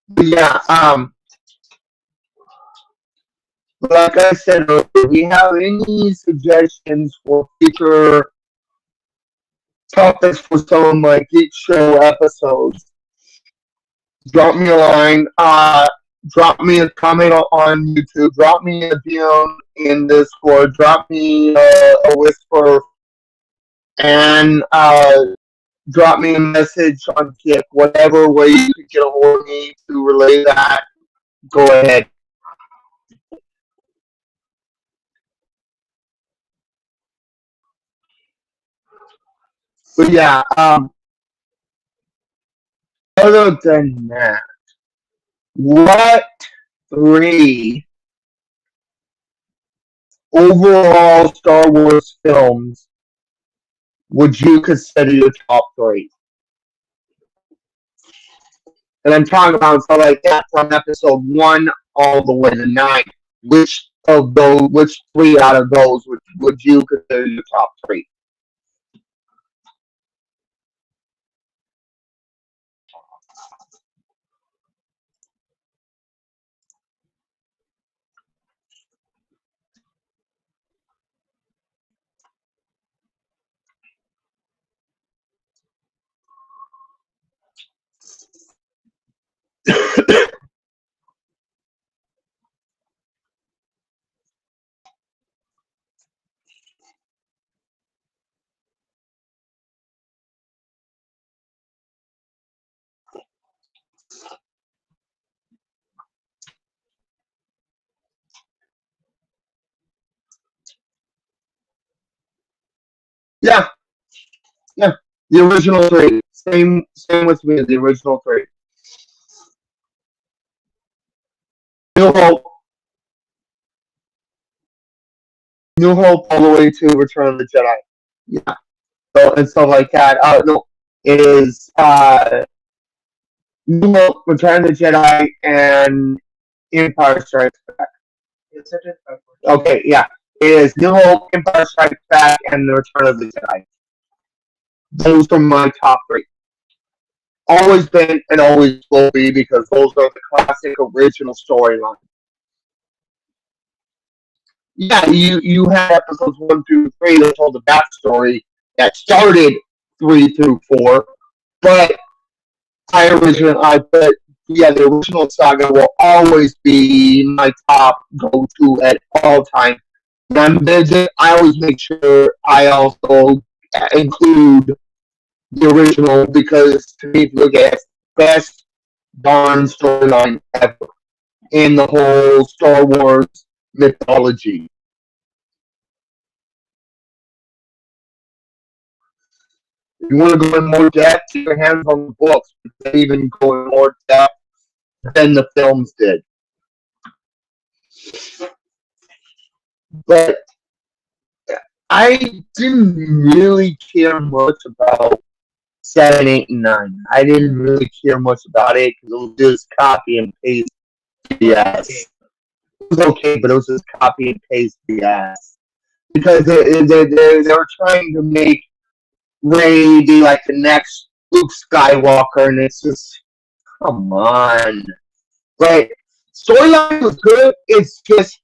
But yeah, like I said earlier, do we have any suggestions for future topics for some of my Geek Show episodes? Drop me a line. Drop me a comment on YouTube. Drop me a DM in Discord. Drop me a whisper and drop me a message on Kik. Whatever way you can get a hold of me to relay that, go ahead. But yeah, other than that, what three overall Star Wars films would you consider your top three? And I'm talking about stuff like that from episode one all the way to nine. Which three out of those would you consider your top three? Yeah, yeah. The original three. Same with me, the original three. New Hope, New Hope all the way to Return of the Jedi. Yeah. So and stuff like that. No, it is New Hope, Return of the Jedi, and Empire Strikes Back. Okay, yeah. It is New Hope, Empire Strikes Back, and The Return of the Jedi. Those are my top three. Always been and always will be because those are the classic original storylines. Yeah, you had episodes one through three that told the backstory that started three through four, but I put yeah, the original saga will always be my top go to at all time. I always make sure I also include the original because to me, look at it, best darn storyline ever in the whole Star Wars mythology. If you want to go in more depth, get your hands on the books. They even go in more depth than the films did. But I didn't really care much about 7, 8, and 9. I didn't really care much about it because it was just copy and paste BS. It was okay, but it was just copy and paste BS. Because they were trying to make Ray be like the next Luke Skywalker, and it's just, come on. Like, storyline was good, it's just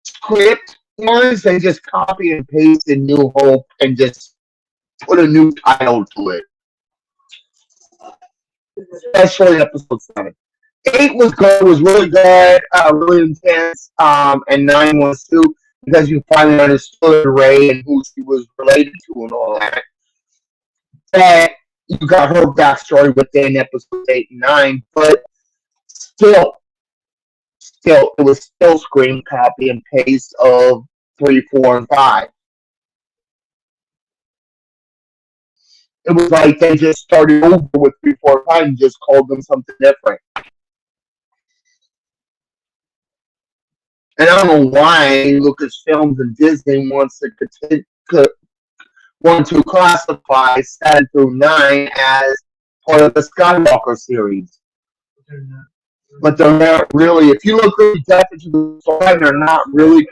script wise, they just copy and paste in New Hope and just put a new title to it. Especially episode 7. 8 was good, was really good, really intense, and 9 was too, because you finally understood Ray and who she was related to and all that. That you got her backstory within episode 8 and 9, but still, it was still screen copy and paste of 3, 4, and 5. It was like they just started over with 3, 4, and 5 and just called them something different. And I don't know why Lucasfilms and Disney want to classify 7 through 9 as part of the Skywalker series. But they're not really. If you look really depth into the story, they're not really.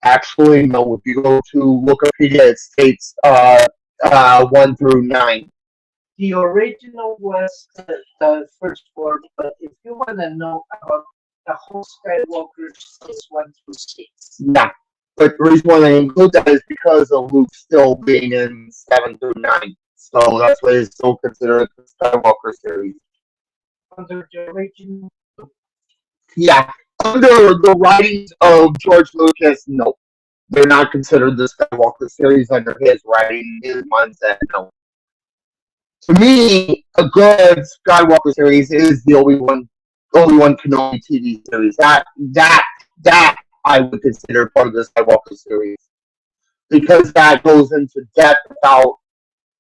Actually, no. If you go to Wikipedia, it states 1 through 9. The original was the first four, but if you want to know about the whole Skywalker, it's 1 through 6. Yeah, but the reason why they include that is because of Luke still being in 7 through 9. So that's why it's still considered the Skywalker series. Under the original. Yeah, under the writings of George Lucas, no. They're not considered the Skywalker series under his writing, his mindset, no. To me, a good Skywalker series is the Obi-Wan Kenobi TV series. That I would consider part of the Skywalker series. Because that goes into depth about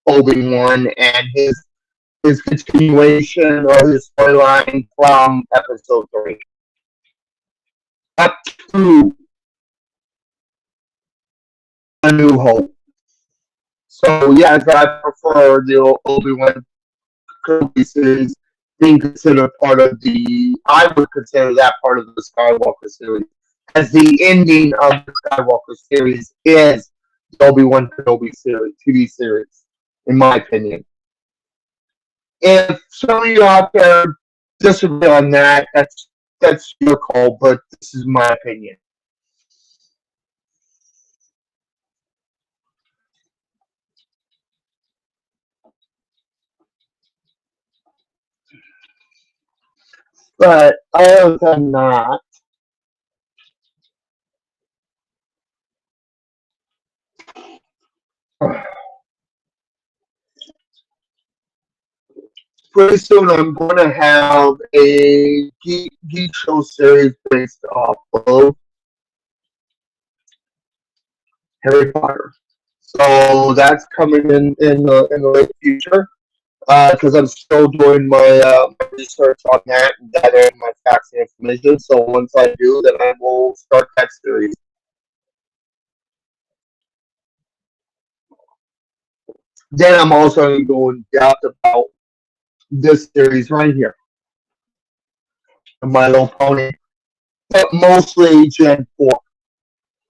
Obi-Wan and his continuation of his storyline from episode 3 up to A New Hope. So yes, I prefer the Obi-Wan Kenobi series being considered part of the. I would consider that part of the Skywalker series, as the ending of the Skywalker series is the Obi-Wan Kenobi series, TV series, in my opinion. If some of you out there disagree on that, that's your call, but this is my opinion. But other than that, pretty soon I'm going to have a geek show series based off of Harry Potter. So that's coming in the late future because I'm still doing my research on that and gathering my facts and information. So once I do, then I will start that series. Then I'm also going to go in depth about this series right here, My Little Pony, but mostly Gen 4.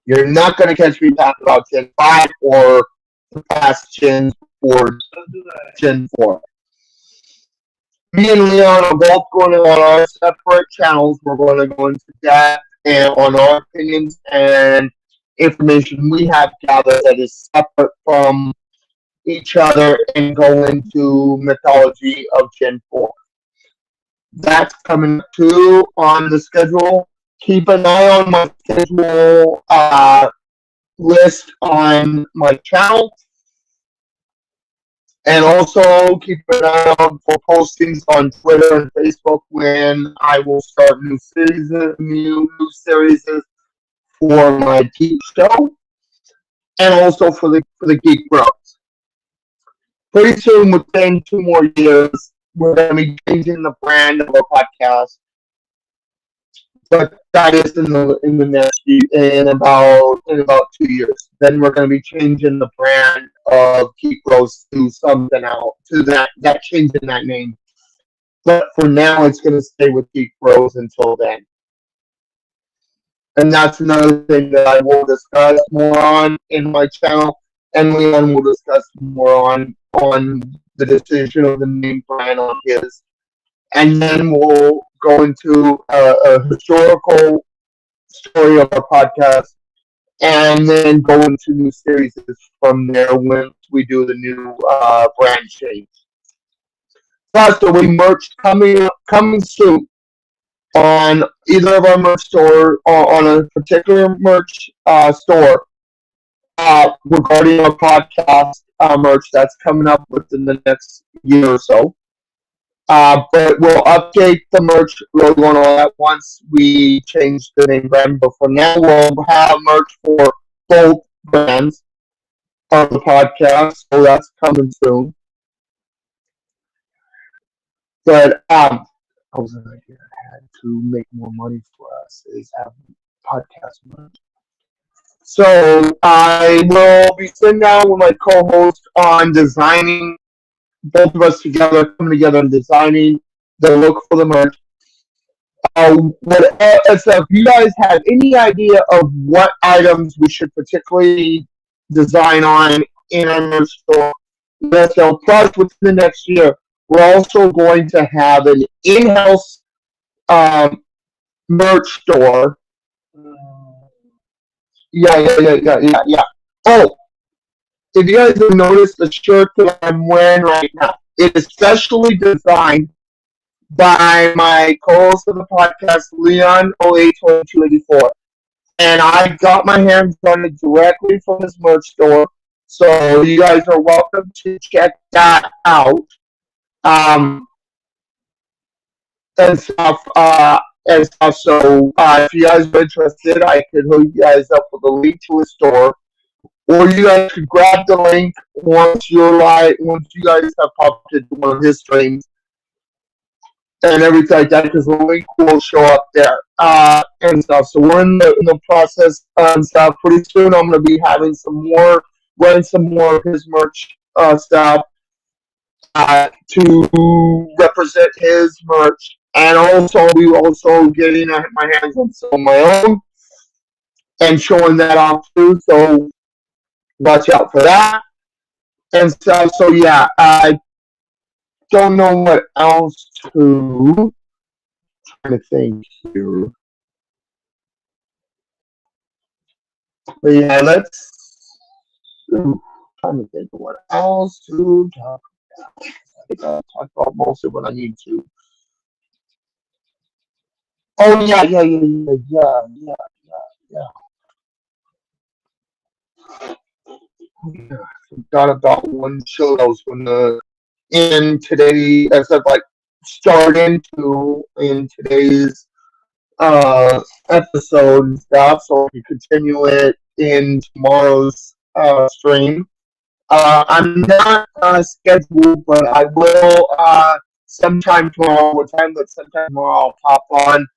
You're not going to catch me talking about Gen 5 or the past Gen 4. Gen 4. Me and Leon are both going to on our separate channels. We're going to go into depth and on our opinions and information we have gathered that is separate from each other and go into mythology of Gen 4. That's coming too on the schedule. Keep an eye on my schedule list on my channel. And also keep an eye out for postings on Twitter and Facebook when I will start new series for my Geek Show and also for the Geek Bros. Pretty soon, within 2 more years, we're going to be changing the brand of our podcast. But that is in the next in about 2 years. Then we're going to be changing the brand of Geek Bros to something else, to that changing that name. But for now, it's going to stay with Geek Bros until then. And that's another thing that I will discuss more on in my channel, and Leon will discuss more on the decision of the name brand on his. And then we'll go into a historical story of our podcast, and then go into new series from there once we do the new brand change. Plus, there'll be merch coming soon on either of our merch store or on a particular merch store regarding our podcast merch that's coming up within the next year or so. But we'll update the merch logo and all that once we change the name brand. But for now, we'll have merch for both brands of the podcast, so that's coming soon. But That was an idea I had to make more money for us is have podcast money. So I will be sitting down with my co-host on designing both of us together, coming together and designing the look for the merch. So if you guys have any idea of what items we should particularly design on in our merch store, let us know. Plus, within the next year, we're also going to have an in-house um, merch store. Mm, Yeah. Oh, if you guys have noticed the shirt that I'm wearing right now, it is specially designed by my co-host of the podcast, Leon 082284. And I got my hands on it directly from his merch store. So you guys are welcome to check that out. Um, and stuff. So if you guys are interested, I could hook you guys up with a link to his store, or you guys could grab the link once you guys have popped into one of his streams and everything like that, because the link will show up there and stuff. So we're in the process and stuff. Pretty soon, I'm going to be having running some more of his merch stuff to represent his merch, and also be also getting my hands on some of my own and showing that off too. So watch out for that and stuff. So yeah, I don't know what else to try to think here. But yeah, trying to think of what else to talk. I think I talked about most of what I need to. Oh yeah. Forgot about one show that was gonna in today as of like start into in today's episode and stuff, so we can continue it in tomorrow's stream. I'm not scheduled, but I will sometime tomorrow. What time? But sometime tomorrow I'll pop on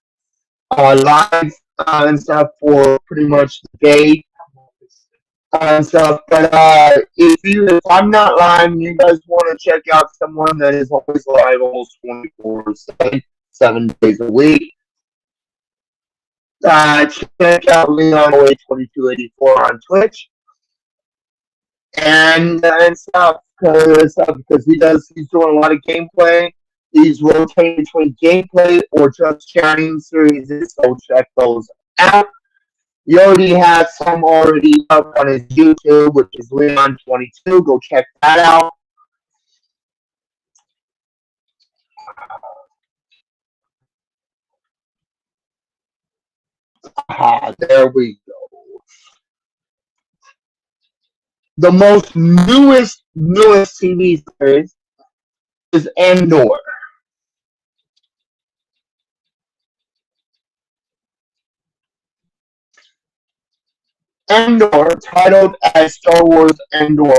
live and stuff for pretty much the day and stuff. But if I'm not lying, you guys want to check out someone that is always live, almost 24/7, 7 days a week. Check out Leon Way 2284 on Twitch and stuff because he's doing a lot of gameplay. He's rotating between gameplay or just chatting series, so check those out. He already has some already up on his YouTube, which is Leon22. Go check that out. There we go. The most newest TV series is Andor. Andor, titled as Star Wars Andor.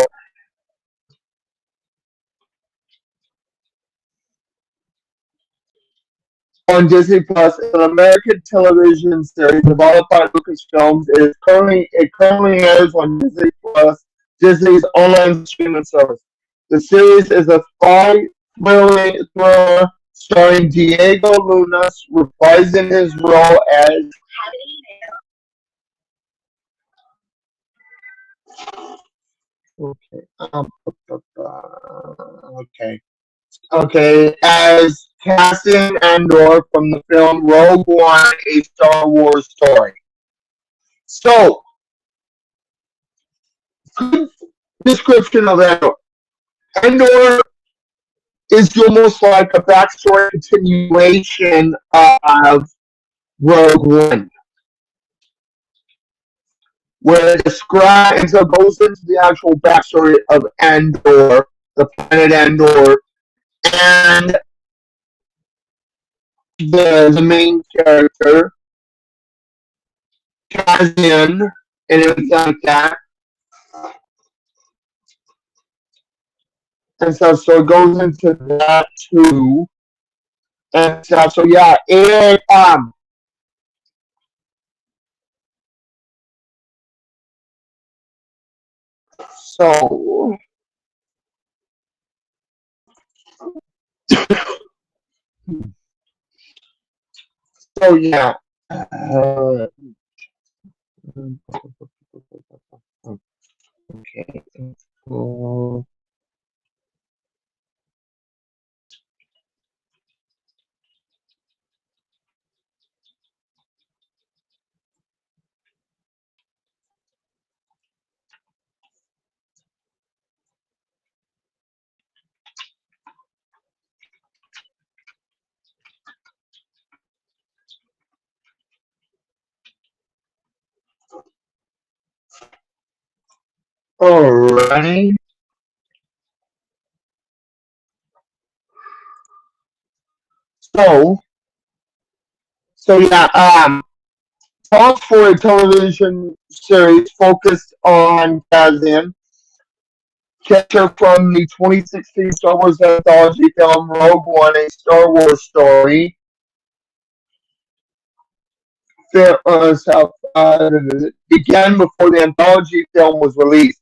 On Disney Plus, an American television series developed by Lucasfilms. It currently airs on Disney Plus, Disney's online streaming service. The series is a spy thriller starring Diego Luna reprising his role as okay. Okay. Okay, as Cassian Andor from the film Rogue One, a Star Wars story. So, good description of Andor. Andor is almost like a backstory continuation of Rogue One, where it describes and so goes into the actual backstory of Andor, the planet Andor, and the main character, Cassian, and everything like that. And so it goes into that too. and stuff. So yeah, and so so yeah. Okay. Uh, Alrighty. So yeah. Calls for a television series focused on Kazan, character from the 2016 Star Wars anthology film Rogue One, a Star Wars story. South began before the anthology film was released,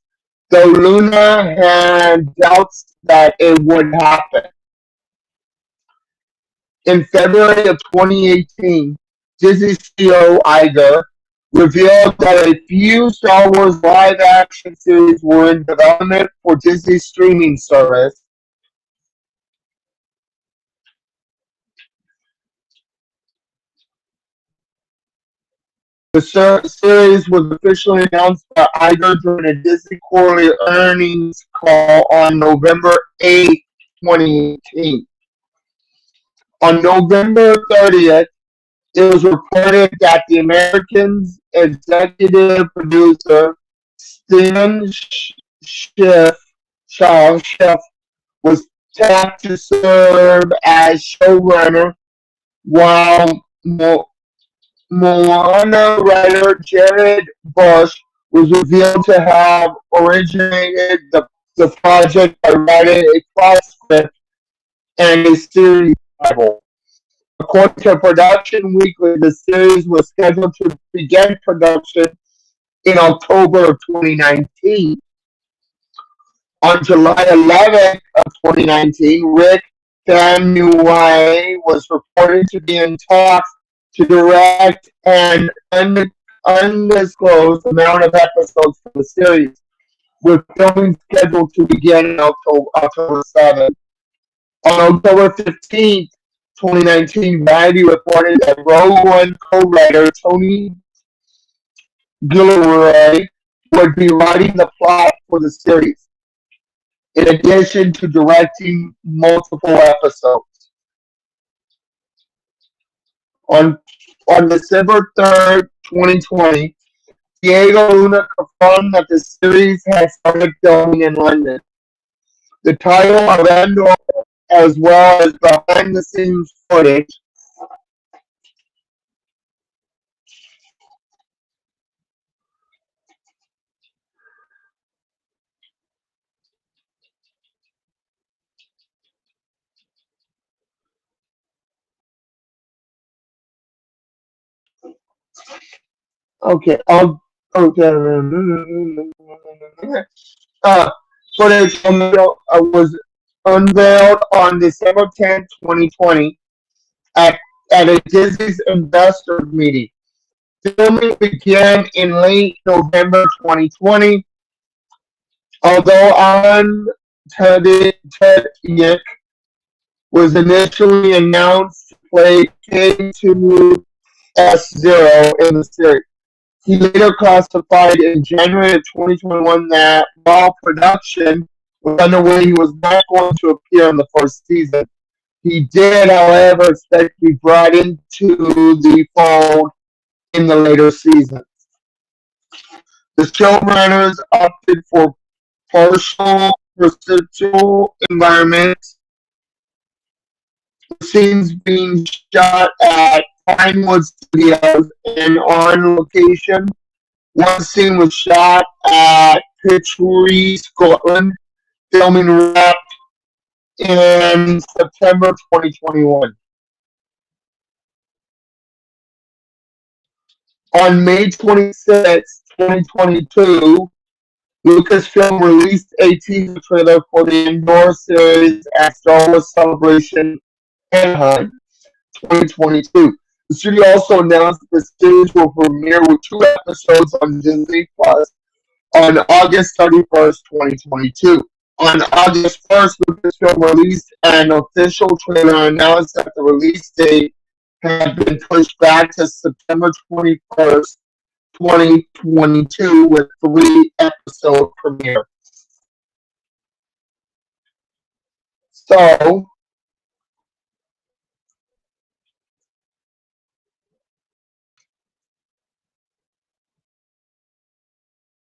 though Luna had doubts that it would happen. In February of 2018, Disney CEO Iger revealed that a few Star Wars live-action series were in development for Disney's streaming service. The series was officially announced by Iger during a Disney quarterly earnings call on November 8th, 2018. On November 30th, it was reported that the Americans executive producer Stan Schiff was tapped to serve as showrunner, while Moana writer Jared Bush was revealed to have originated the project by writing a plot script and a series title. According to Production Weekly, the series was scheduled to begin production in October of 2019. On July 11th of 2019, Rick Famuyiwa was reported to be in talks to direct an undisclosed amount of episodes for the series, with filming scheduled to begin on October 7th. On October 15th, 2019, Variety reported that Rogue One co-writer Tony Gilroy would be writing the plot for the series, in addition to directing multiple episodes. On December 3rd, 2020, Diego Luna confirmed that the series has started filming in London. The title of Endor, as well as behind-the-scenes footage. Okay, okay. Uh, Footage was unveiled on December 10th, 2020, at a Disney's investor meeting. Filming began in late November 2020, although Ted Yick was initially announced to play K2S0 in the series. He later classified in January of 2021 that while production was underway, he was not going to appear in the first season. He did, however, expect to be brought into the fold in the later seasons. The showrunners opted for partial procedural environments, with scenes being shot at Pinewood Studios and on location. One scene was shot at Pitchtree, Scotland. Filming wrapped in September 2021. On May 26, 2022, Lucasfilm released a teaser trailer for the Andor series at Star Wars Celebration Anaheim 2022. The studio also announced that the series will premiere with two episodes on Disney Plus on August 31st, 2022. On August 1st, Lucasfilm released an official trailer and announced that the release date had been pushed back to September 21st, 2022, with three episode premiere. So,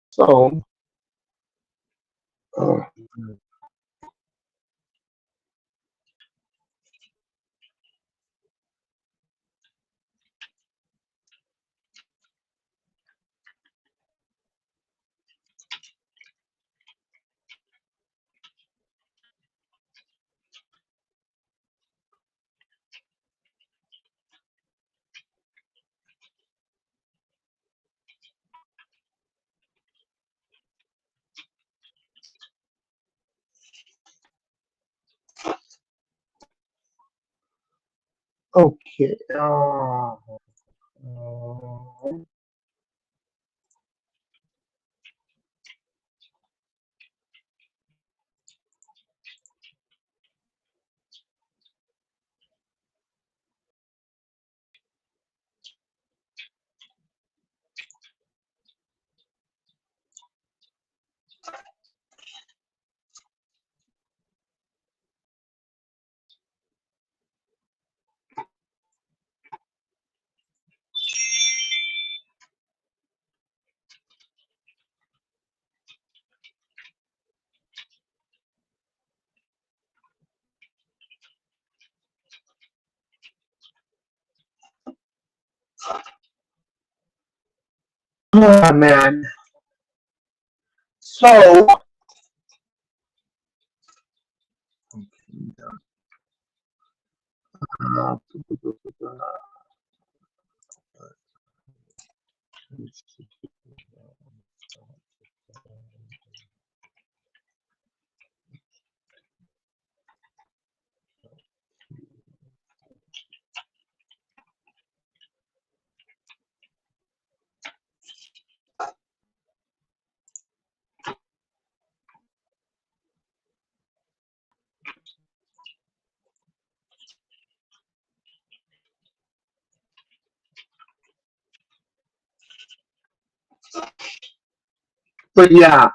so, uh, okay. Oh, man. So,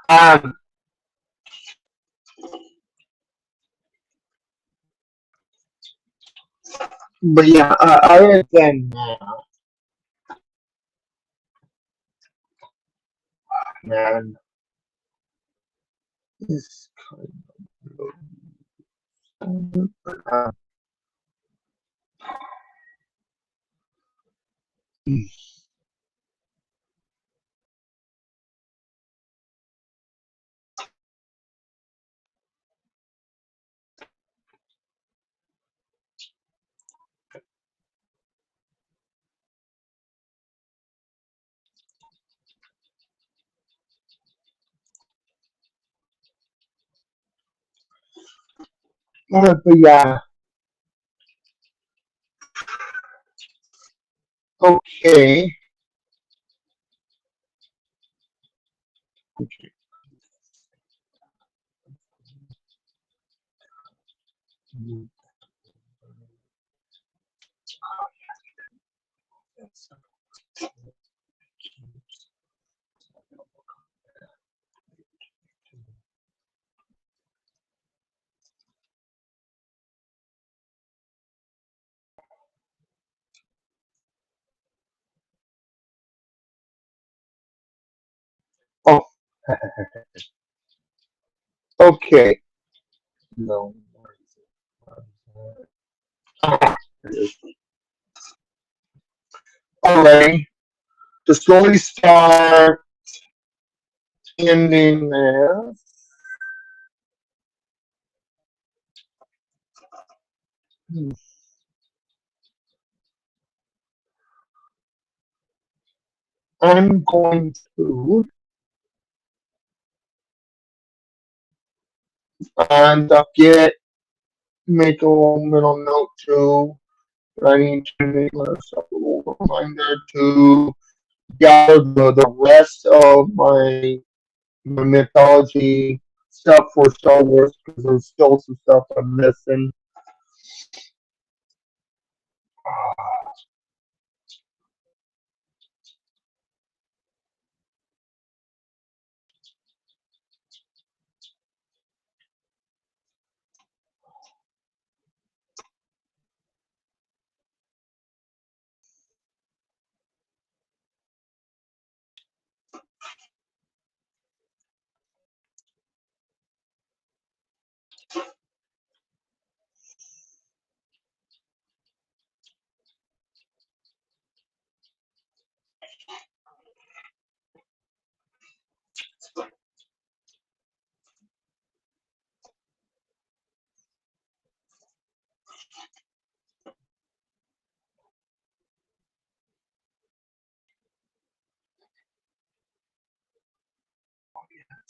uh, but yeah, other than that, man, this uh, but yeah, okay. Oh, okay. No. Alright. The story star ending there. I'm going to and get make a little middle note too. I need to make myself a little reminder to gather the rest of my mythology stuff for Star Wars because there's still some stuff I'm missing.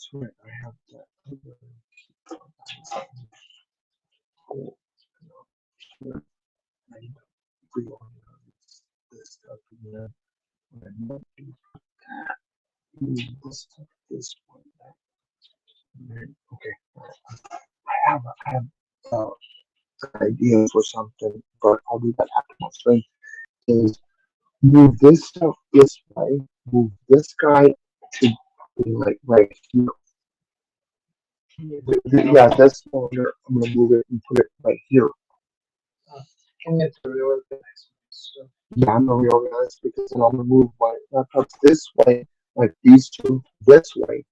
That's right. I have that. Oh, no, I need to reorganize this stuff again. What I might do move this stuff this way. Okay. I have an idea for something, but I'll do that after my stream. Is move this stuff this way, move this guy to like right here. Yeah, this one here, I'm gonna move it and put it right here. Can you to reorganize so Yeah, I'm gonna reorganize because then I'm gonna move my laptops this way, like these two this way,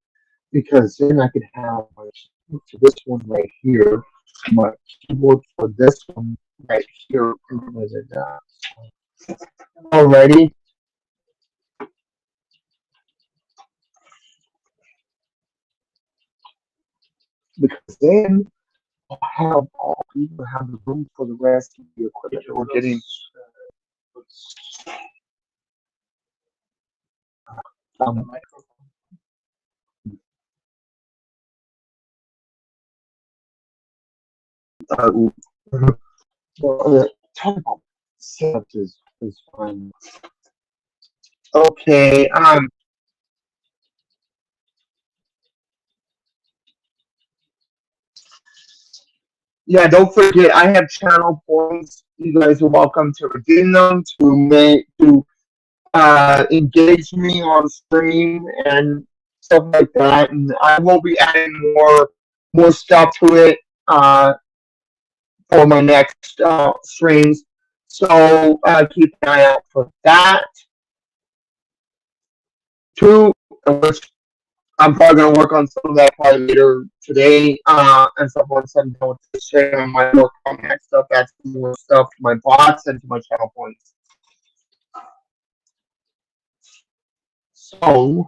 because then I could have my keyboard for this one right here, my keyboard for this one right here, and alrighty, because then I'll have all people have the room for the rest of the equipment that we're getting. the Um, microphone? uh, talk about setup is fine. Okay, yeah, don't forget I have channel points. You guys are welcome to redeem them to engage me on stream and stuff like that. And I will be adding more stuff to it for my next streams. So keep an eye out for that too. Which I'm probably gonna work on some of that probably later today. And stuff once I'm done with this stream, I might work on that stuff, add some more stuff to my bots and to my channel points. So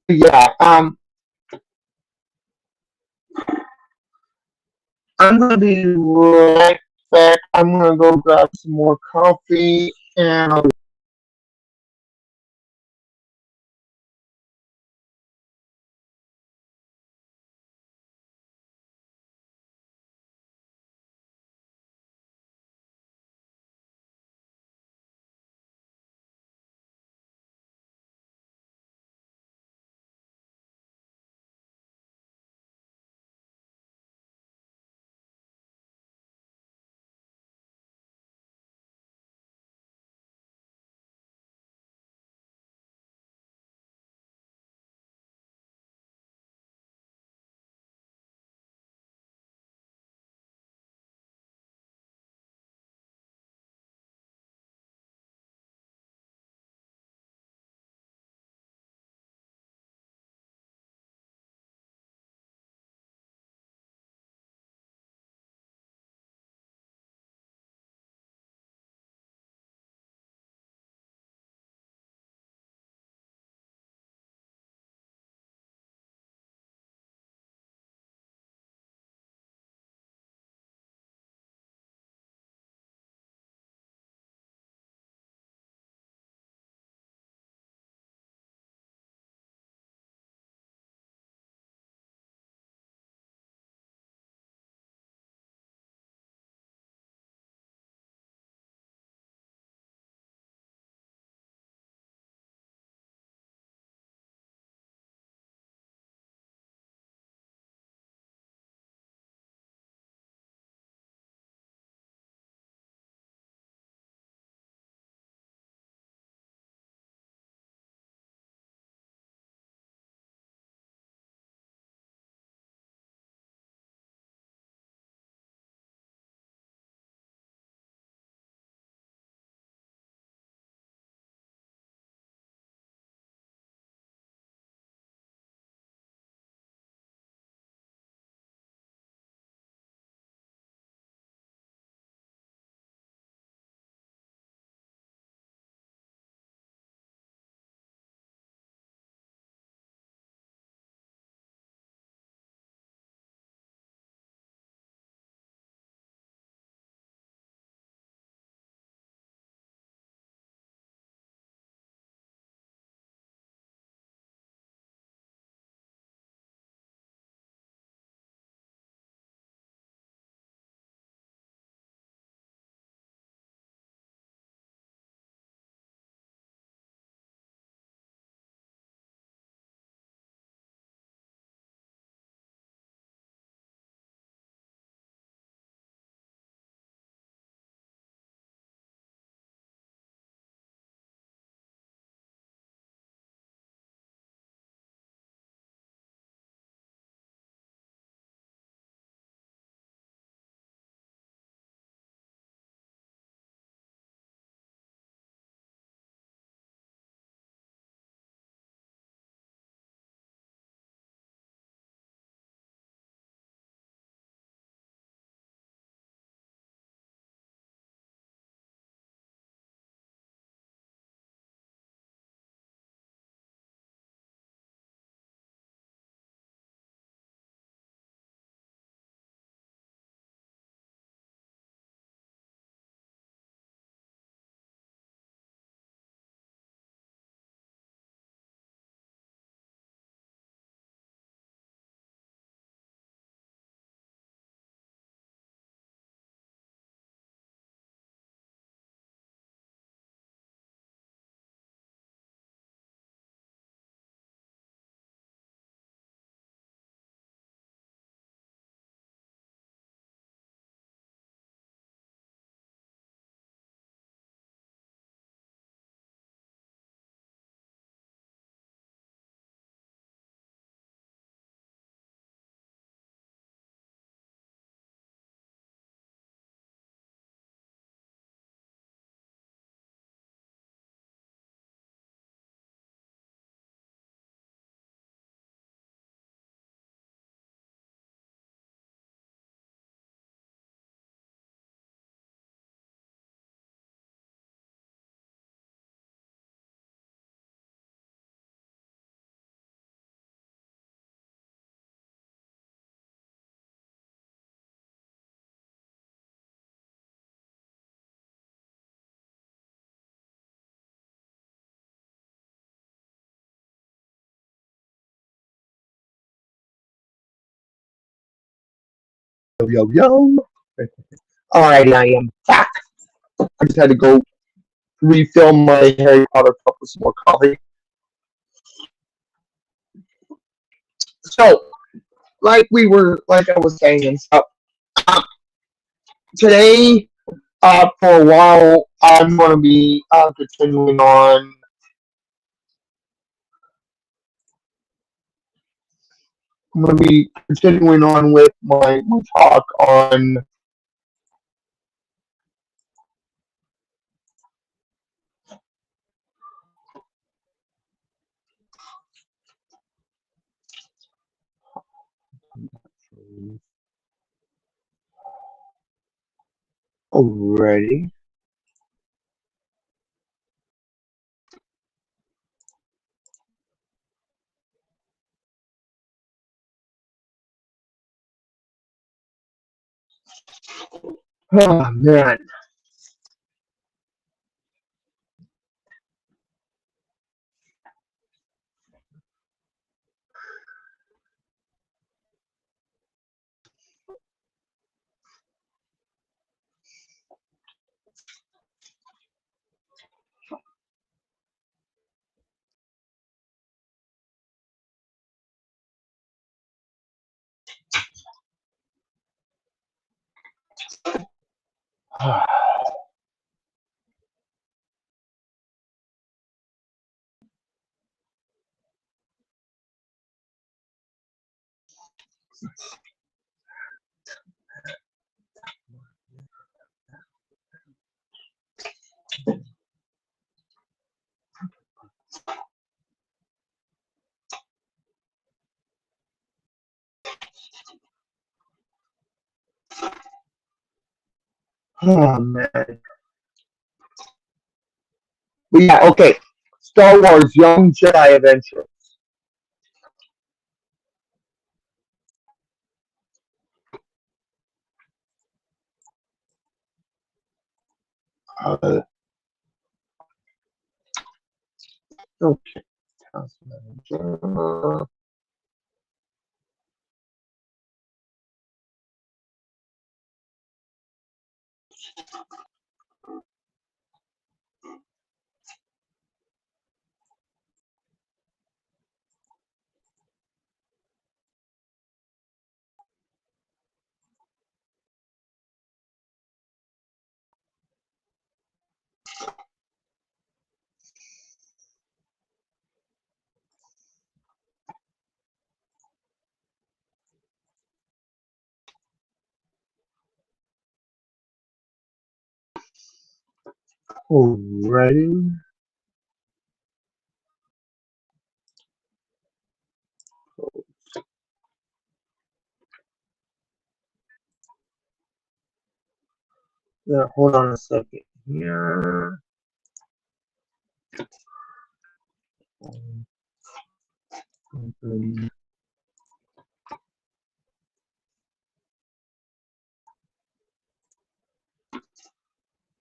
yeah, I'm gonna be right back. I'm gonna go grab some more coffee and I'll Yo, yo. Alrighty, I am back. I just had to go refill my Harry Potter cup with some more coffee. So, like I was saying and stuff, uh, today, for a while, I'm going to be continuing on. I'm going to be continuing on with my talk on. Already. Oh, man. Oh, man. But yeah, okay. Star Wars Young Jedi Adventure. Uh, okay. Task Manager. Alrighty. Yeah, hold on a second here.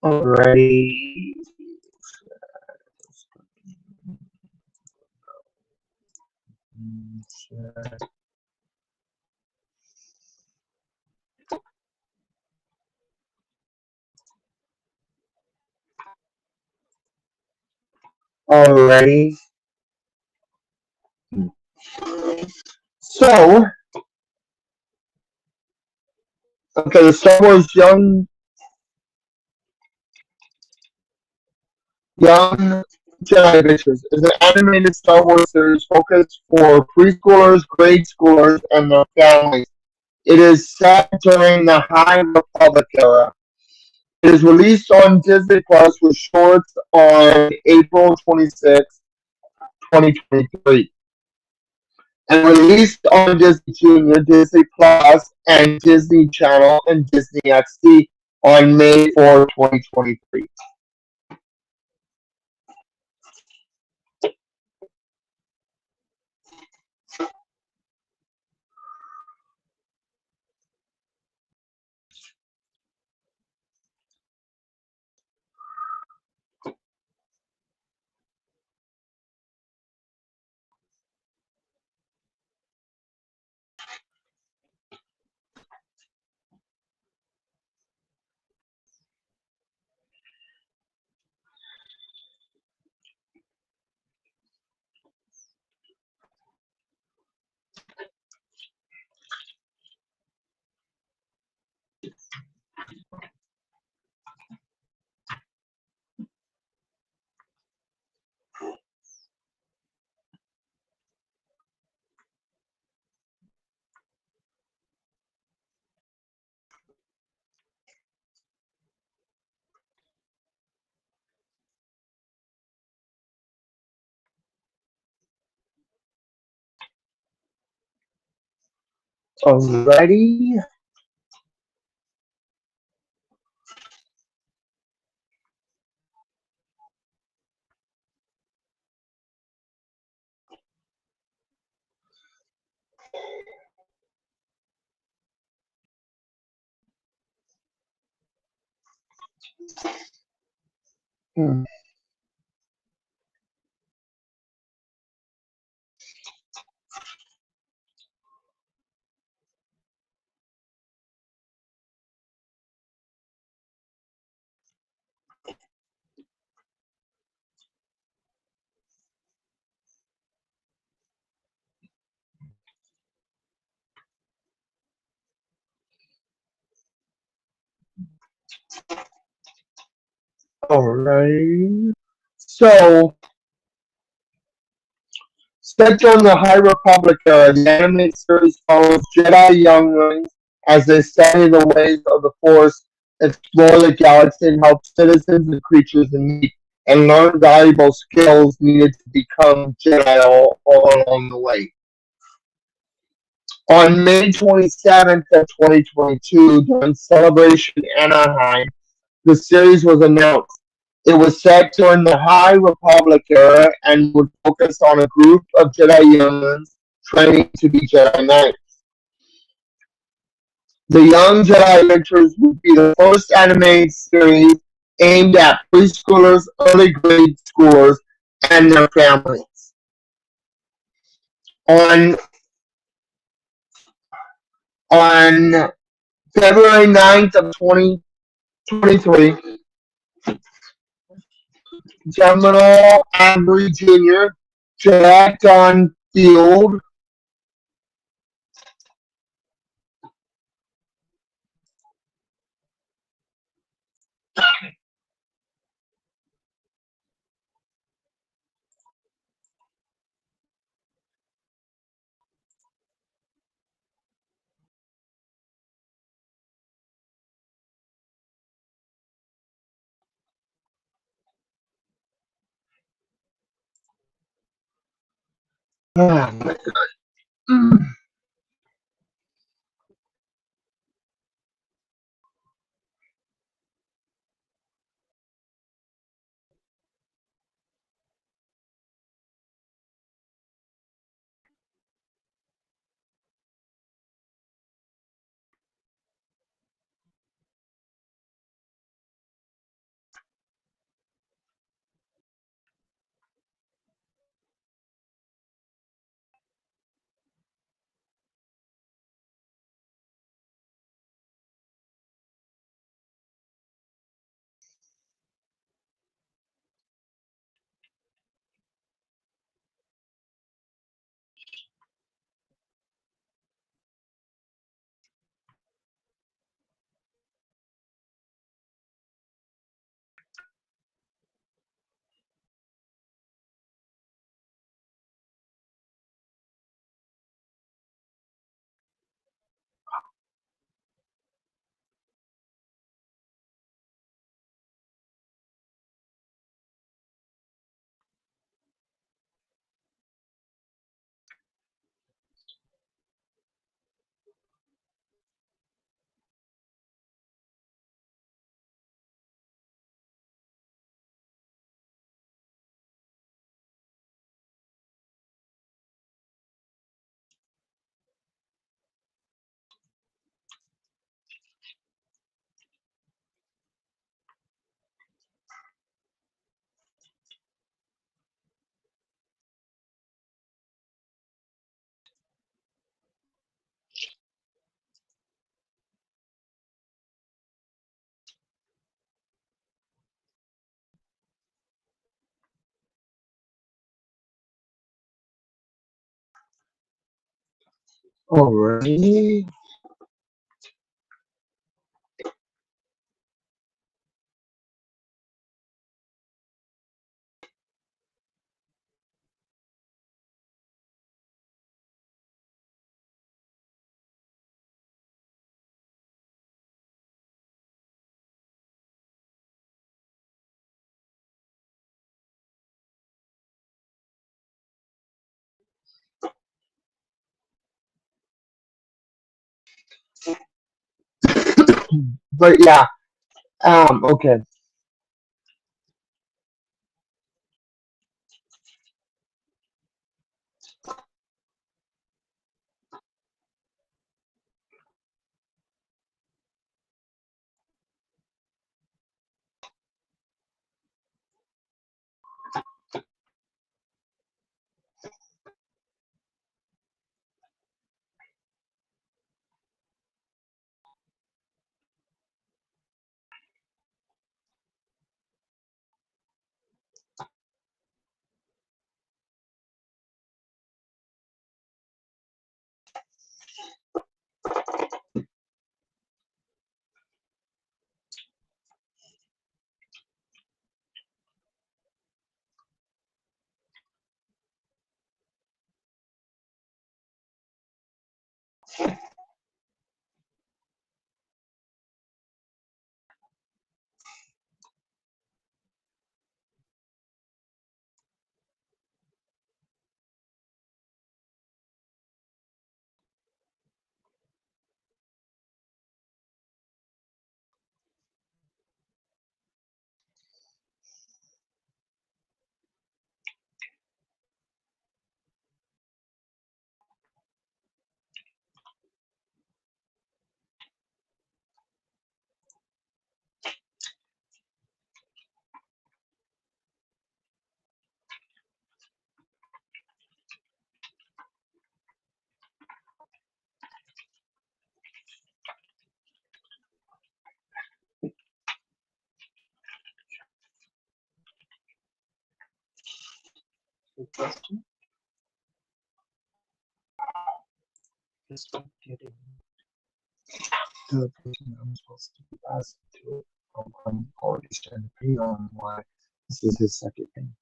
Alrighty. Alrighty. So, okay, Star Wars Young Jedi Adventures is an animated Star Wars series focused for preschoolers, grade schoolers, and their families. It is set during the High Republic era. It is released on Disney Plus with shorts on April 26, 2023, and released on Disney Junior, Disney Plus, and Disney Channel and Disney XD on May 4, 2023. Alrighty. Hmm. Alrighty. So, set during the High Republic era, the animated series follows Jedi younglings as they study the ways of the Force, explore the galaxy, and help citizens and creatures in need, and learn valuable skills needed to become Jedi all along the way. On May 27th of 2022, during Celebration Anaheim, the series was announced. It was set during the High Republic era and would focus on a group of Jedi younglings training to be Jedi Knights. The Young Jedi Adventures would be the first animated series aimed at preschoolers, early grade schoolers, and their families. On on February 9th of 2023, General Avery Jr., Jack on Field, oh, alrighty. But yeah, okay. Good question. Just don't get it. The person I'm supposed to be asking to, I'm already starting to ping on why this is his second thing.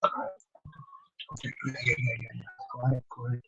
Okay, yeah. Go ahead, go ahead.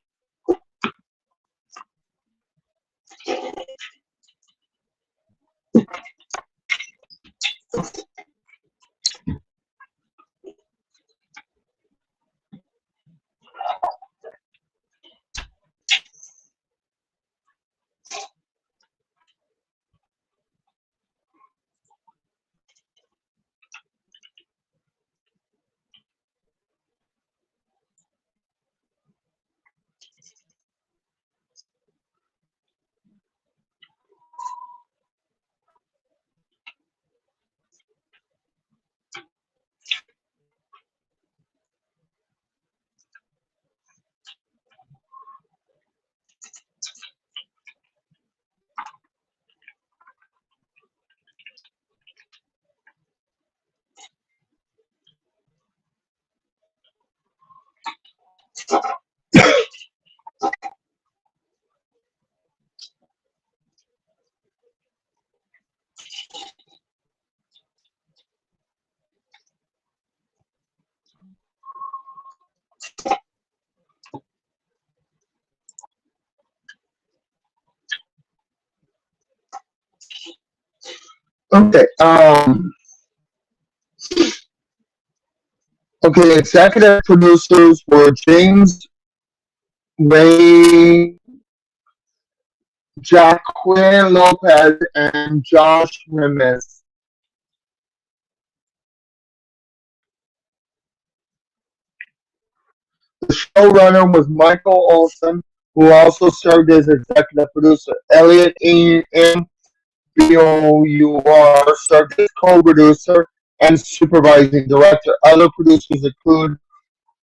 Okay, okay, executive producers were James Ray, Jacqueline Lopez, and Josh Rimes. The showrunner was Michael Olson, who also served as executive producer. Elliot M. Bour served as co-producer and supervising director. Other producers include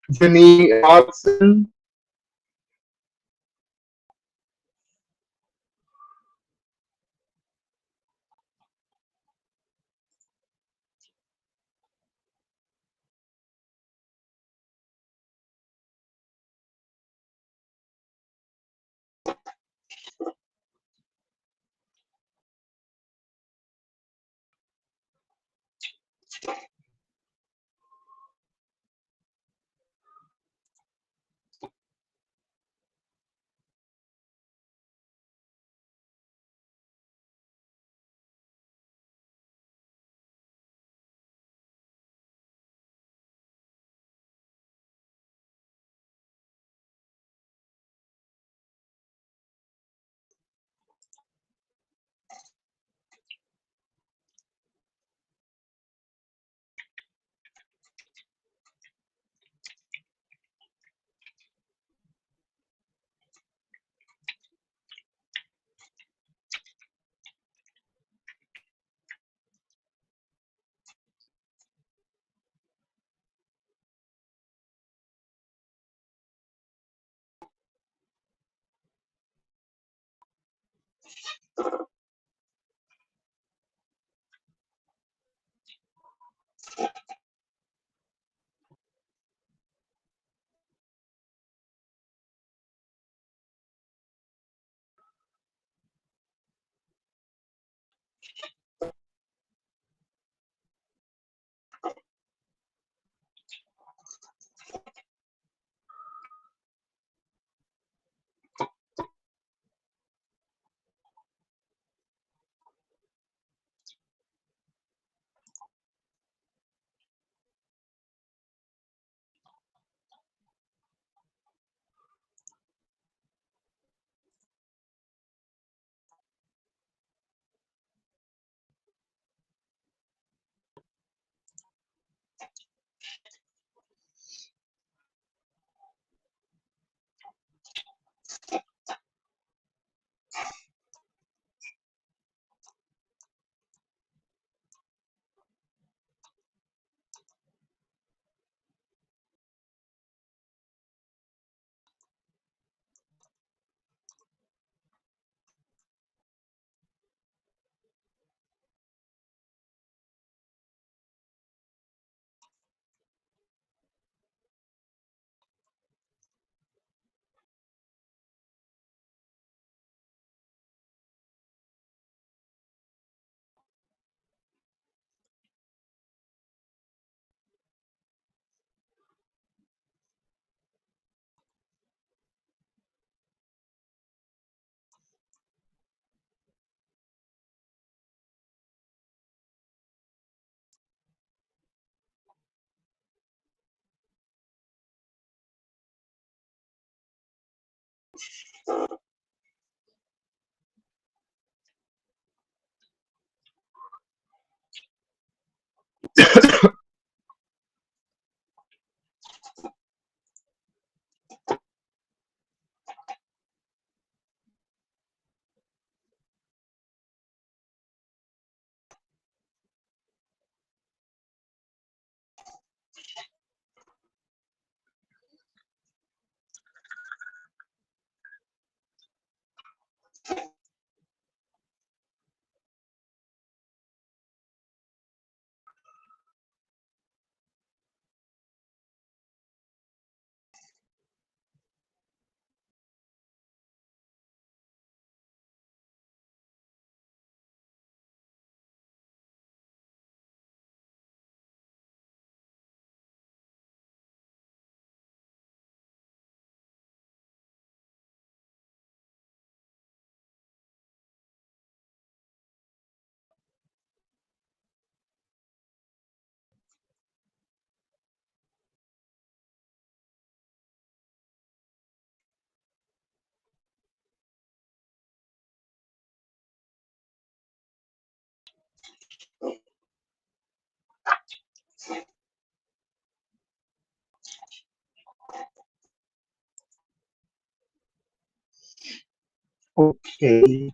Vinnie Hodgson, Okay.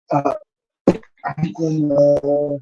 Uh, I'm gonna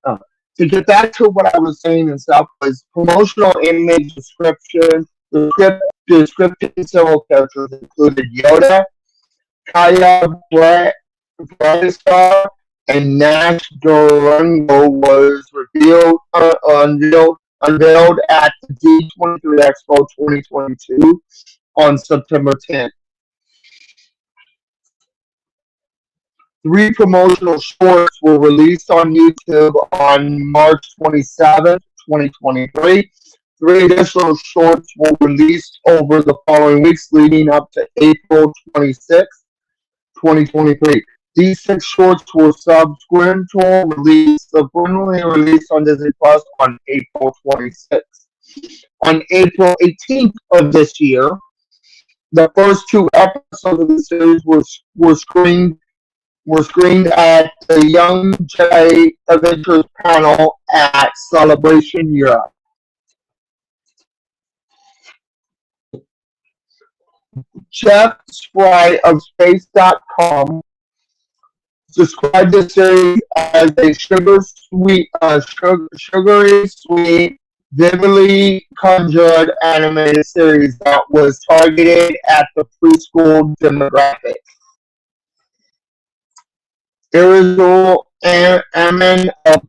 uh, to get back to what I was saying and stuff was promotional image description. The script description several characters included Yoda, Kaya Brightstar, and Nash Durango was unveiled at the D23 Expo 2022 on September 10th. Three promotional shorts were released on YouTube on March 27th, 2023. Three additional shorts were released over the following weeks leading up to April 26th, 2023. These six shorts were subsequently released on Disney Plus on April 26th. On April 18th of this year, the first two episodes of the series were screened at the Young Jedi Adventures panel at Celebration Europe. Jeff Spry of Space.com described the series as a sugary sweet, vividly conjured animated series that was targeted at the preschool demographic. Irizel Ammon of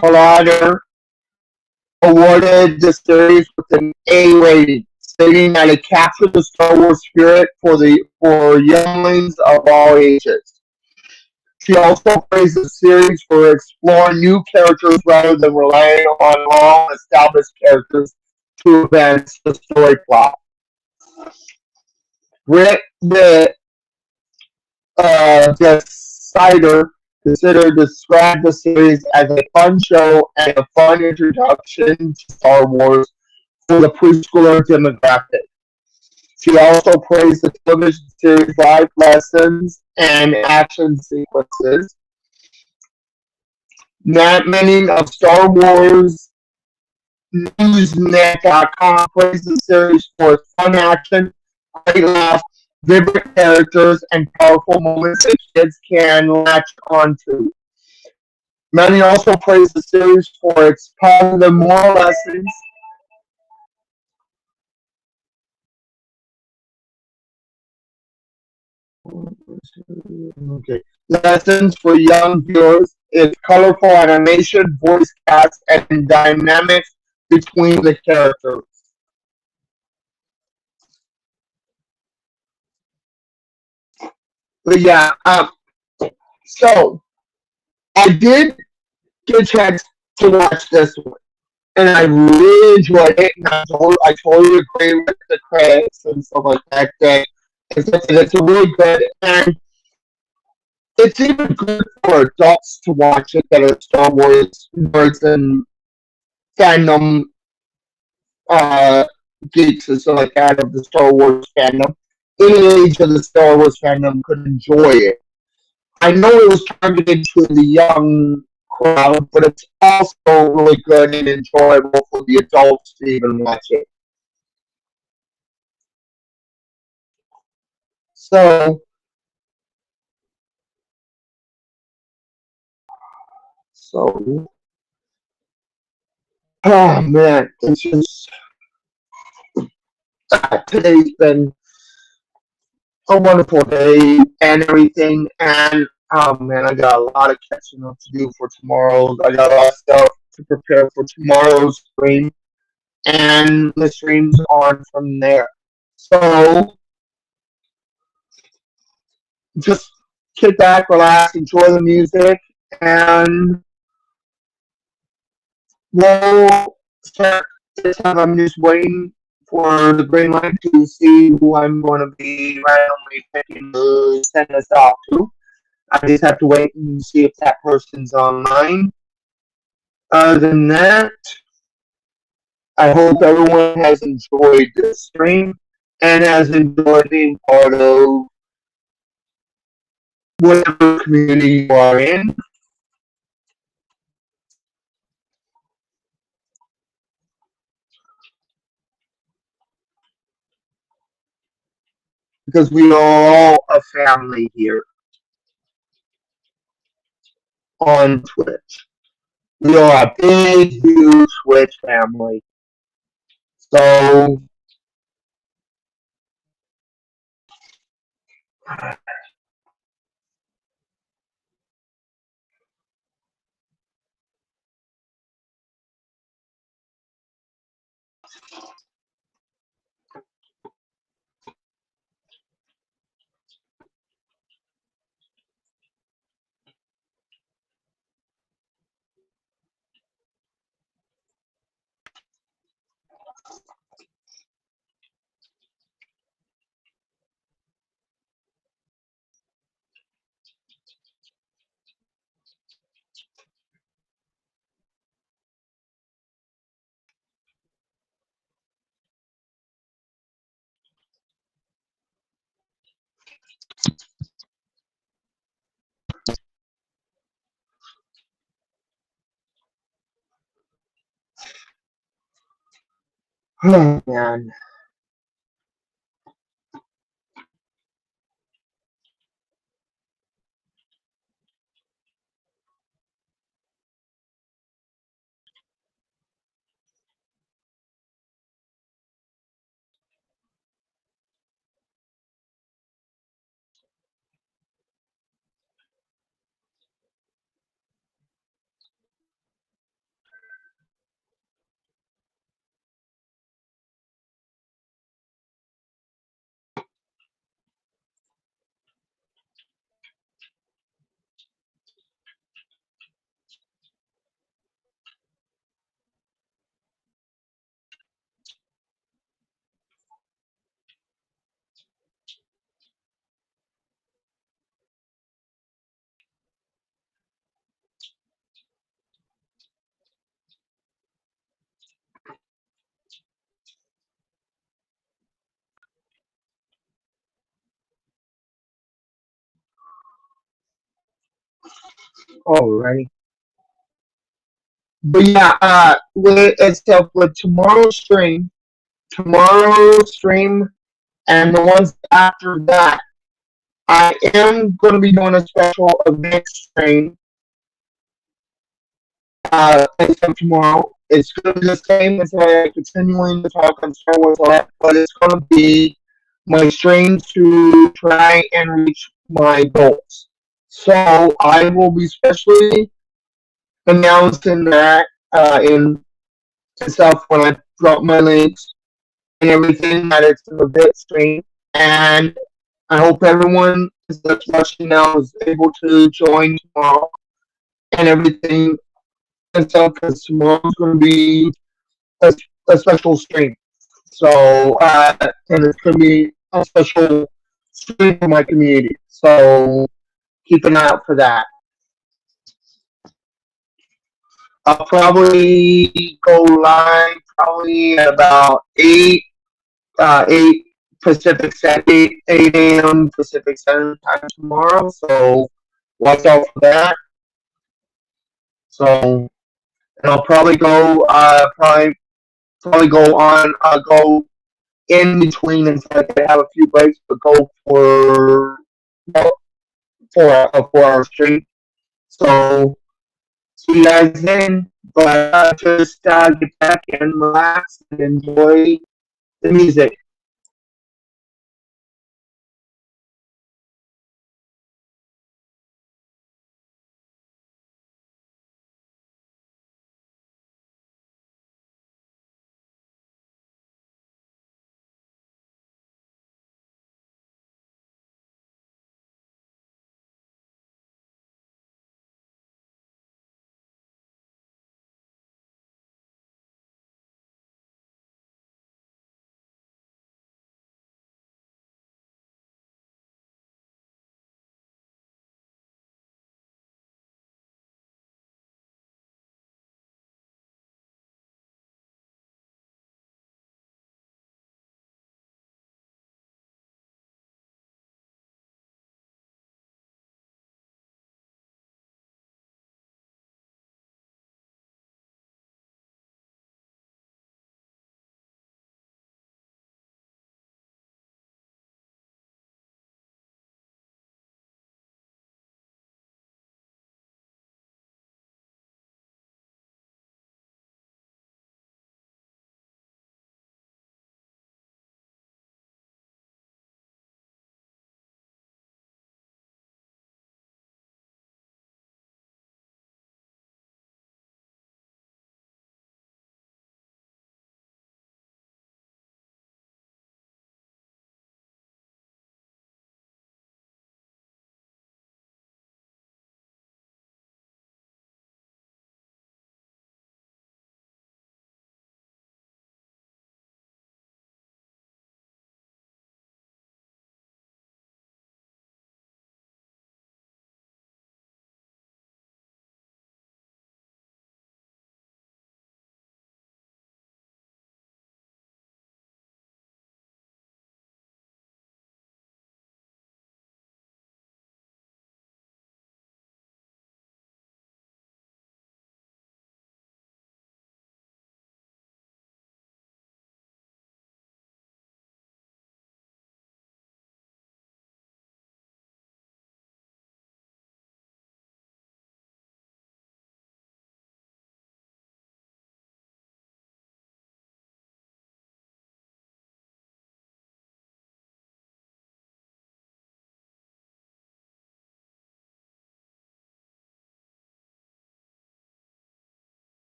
Collider awarded the series with an A rating, stating that it captured the Star Wars spirit for younglings of all ages. She also praised the series for exploring new characters rather than relying on long-established characters to advance the story plot. Rick Decider described the series as a fun show and a fun introduction to Star Wars for the preschooler demographic. She also praised the television series' life lessons and action sequences. Matt Manning of Star Wars Newsnet.com praised the series for its fun action, great laughs, vibrant characters, and powerful moments that kids can latch onto. Manning also praised the series for its positive moral lessons for young viewers, its colorful animation, voice cast, and dynamics between the characters. But yeah, so I did get a chance to watch this one, and I really enjoyed it. And I totally agree with the critics and stuff like that. That it's a really good, and it's even good for adults to watch it that are Star Wars nerds and fandom uh, geeks and stuff like that of the Star Wars fandom. Any age of the Star Wars fandom could enjoy it. I know it was targeted to the young crowd, but it's also really good and enjoyable for the adults to even watch it. So, so, oh man, it's just today's been a wonderful day and everything, and oh man, I got a lot of catching up to do for tomorrow. I got a lot of stuff to prepare for tomorrow's stream, and the streams on from there. So just sit back, relax, enjoy the music, and we'll start this time. I'm just waiting for the green light to see who I'm going to be randomly picking to send this off to. I just have to wait and see if that person's online. Other than that, I hope everyone has enjoyed the stream and has enjoyed being part of whatever community you are in, because we are all a family here on Twitch. We are a big, huge Twitch family. So, Oh man. Alrighty. But yeah, with itself with tomorrow's stream, and the ones after that, I am going to be doing a special event stream except tomorrow. It's going to be the same as I continuing to talk on Star Wars a lot, but it's going to be my stream to try and reach my goals. So I will be specially announcing that in itself when I drop my links and everything that it's an event stream. And I hope everyone that's watching now is able to join tomorrow and everything and stuff because tomorrow's going to be a, a special stream. So, and it's going to be a special stream for my community. So, keep an eye out for that. I'll probably go live probably at about 8 Pacific 8 a.m. Pacific Standard Time tomorrow. So, watch out for that. So, and I'll probably go in between until I can have a few breaks, but go for well, a 4 hour stream. So see you guys then. But just get back and relax and enjoy the music.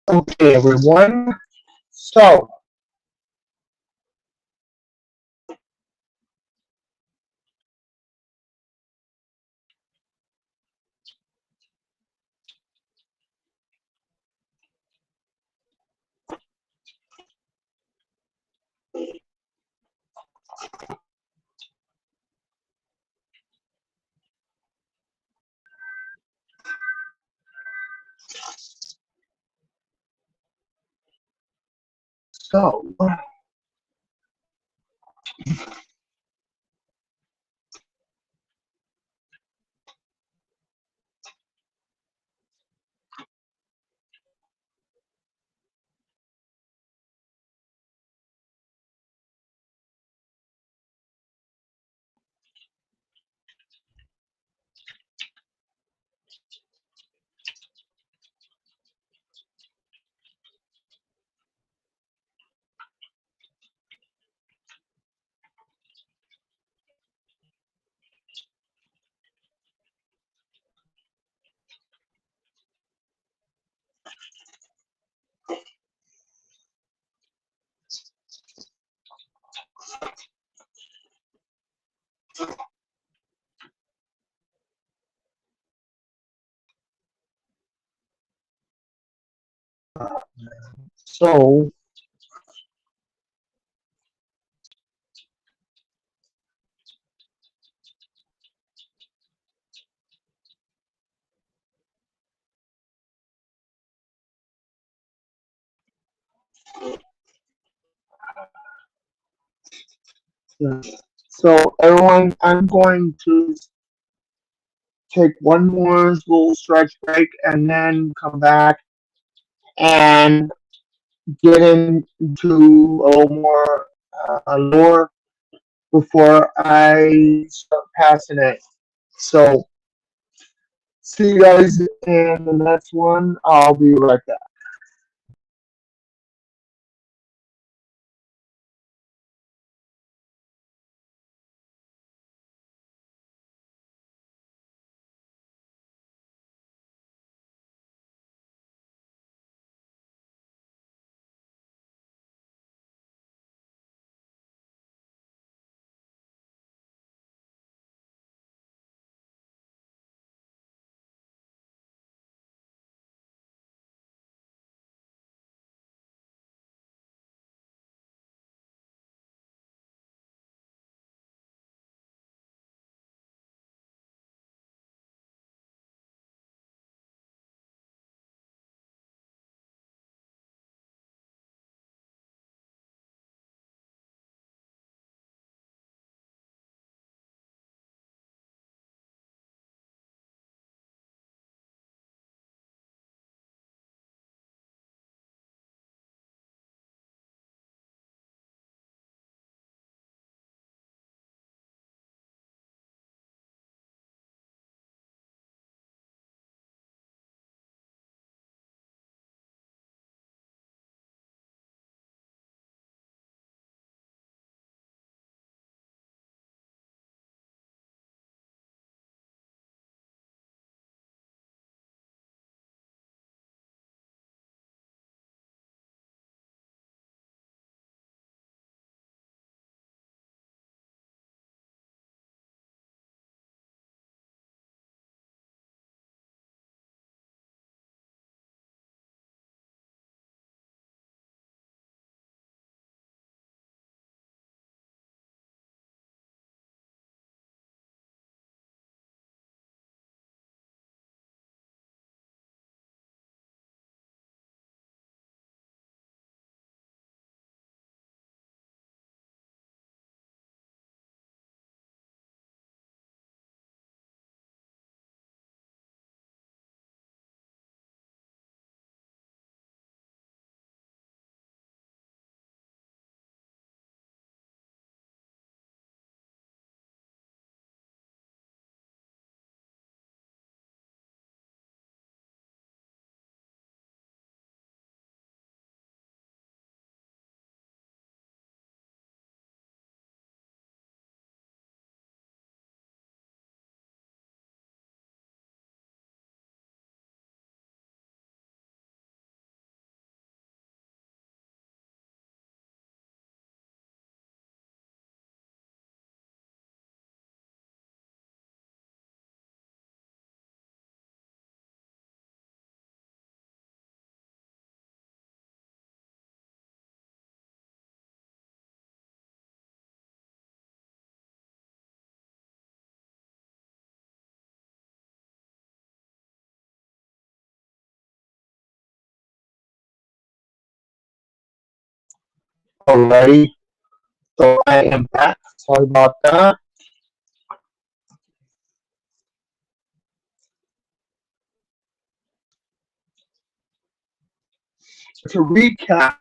Okay, everyone. So, so, so, so, everyone, I'm going to take one more little stretch break and then come back and get into a little more lore before I start passing it. So, see you guys in the next one. I'll be right back. Alrighty, so I am back. Sorry about that. To recap,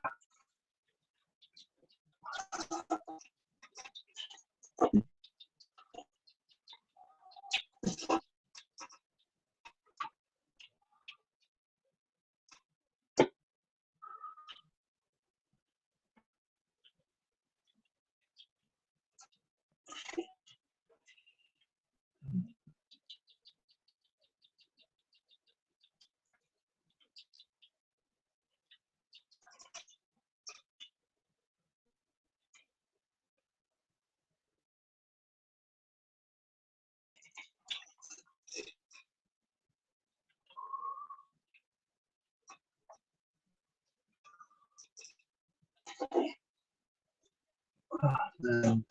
um,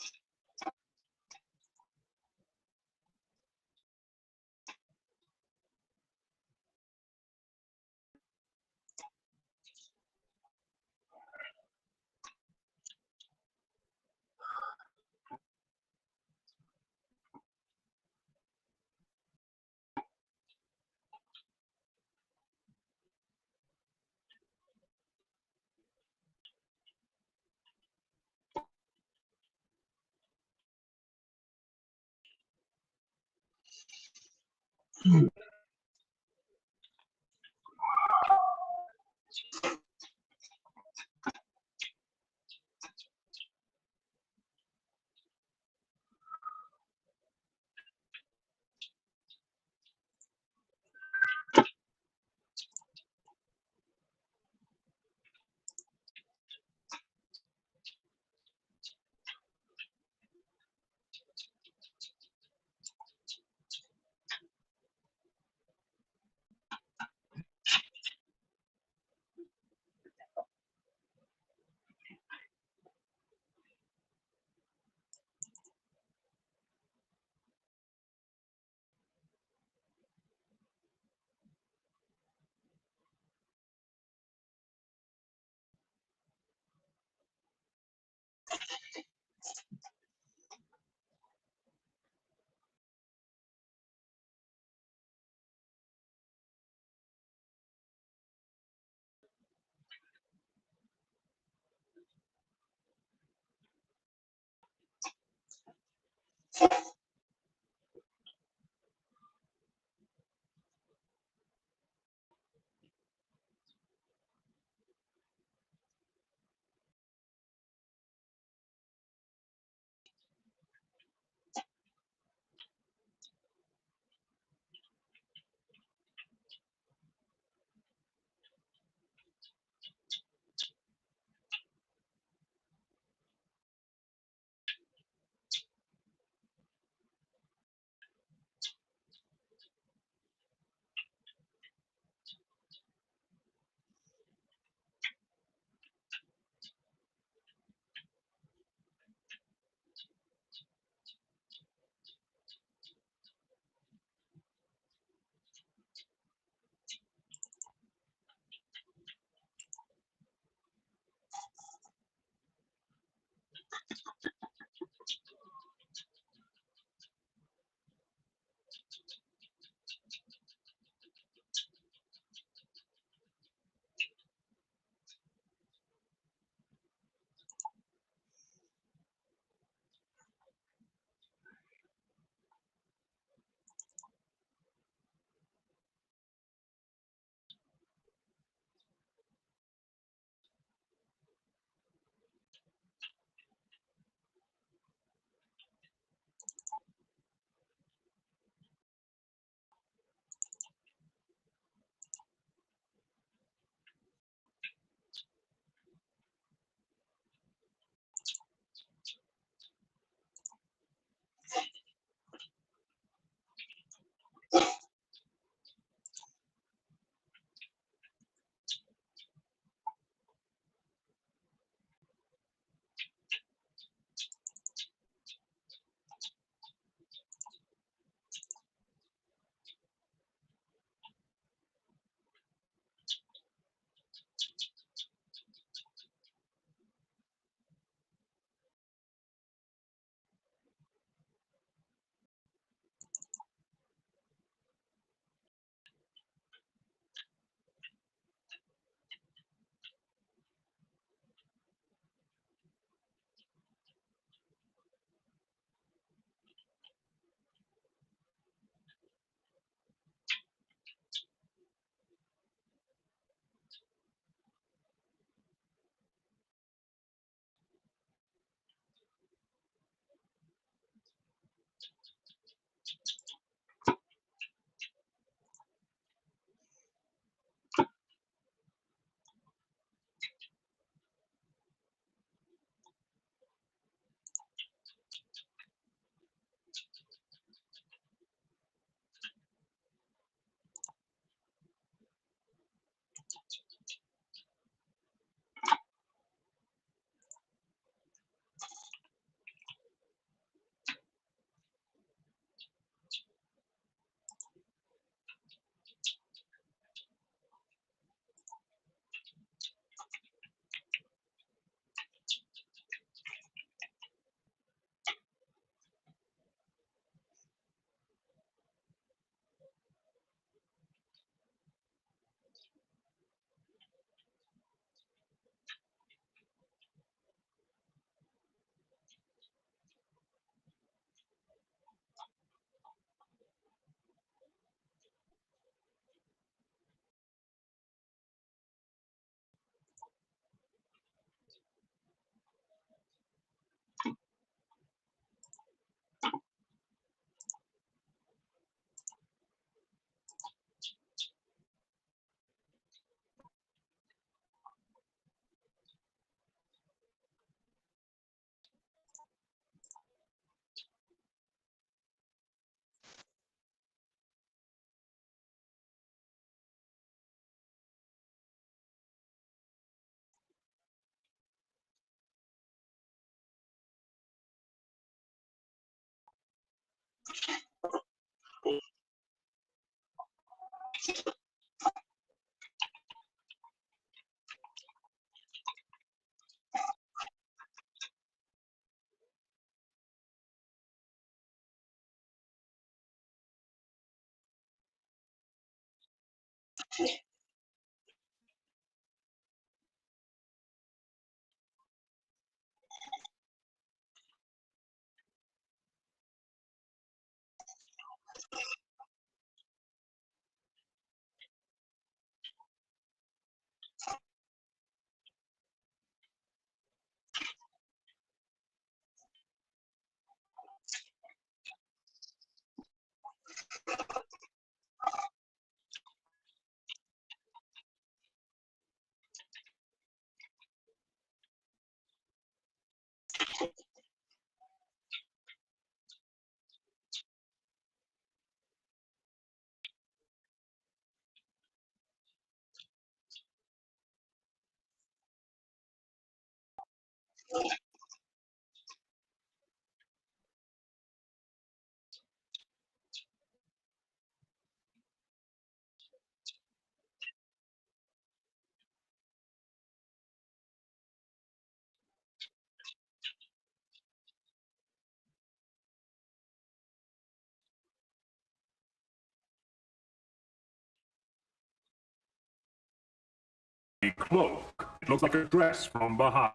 A cloak. It looks like a dress from behind.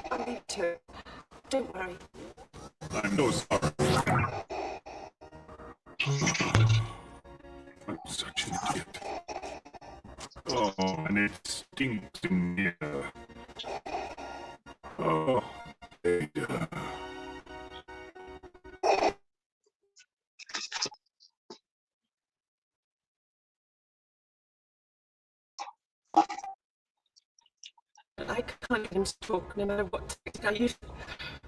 I'll leave to it. Don't worry. I'm so sorry. I'm such an idiot. Oh, and it stinks in here. Oh, Ada. I can't get him to talk no matter what tactic I use.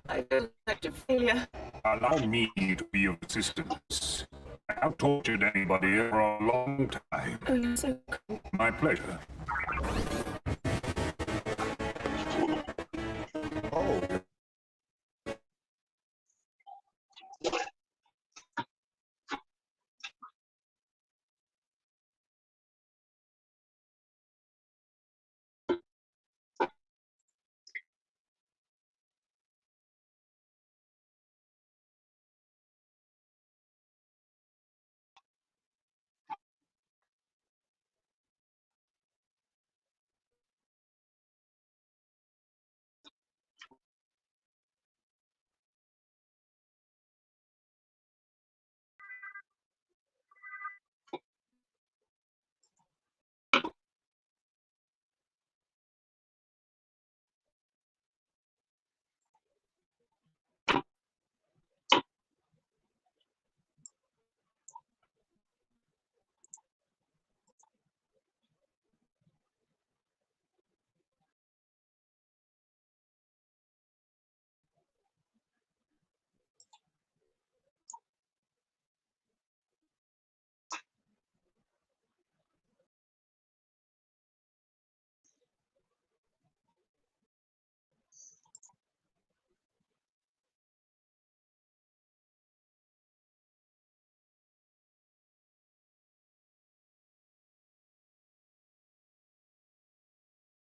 I don't like to failure. Allow me to be of assistance. I have tortured anybody for a long time. Oh, you're so cool. My pleasure.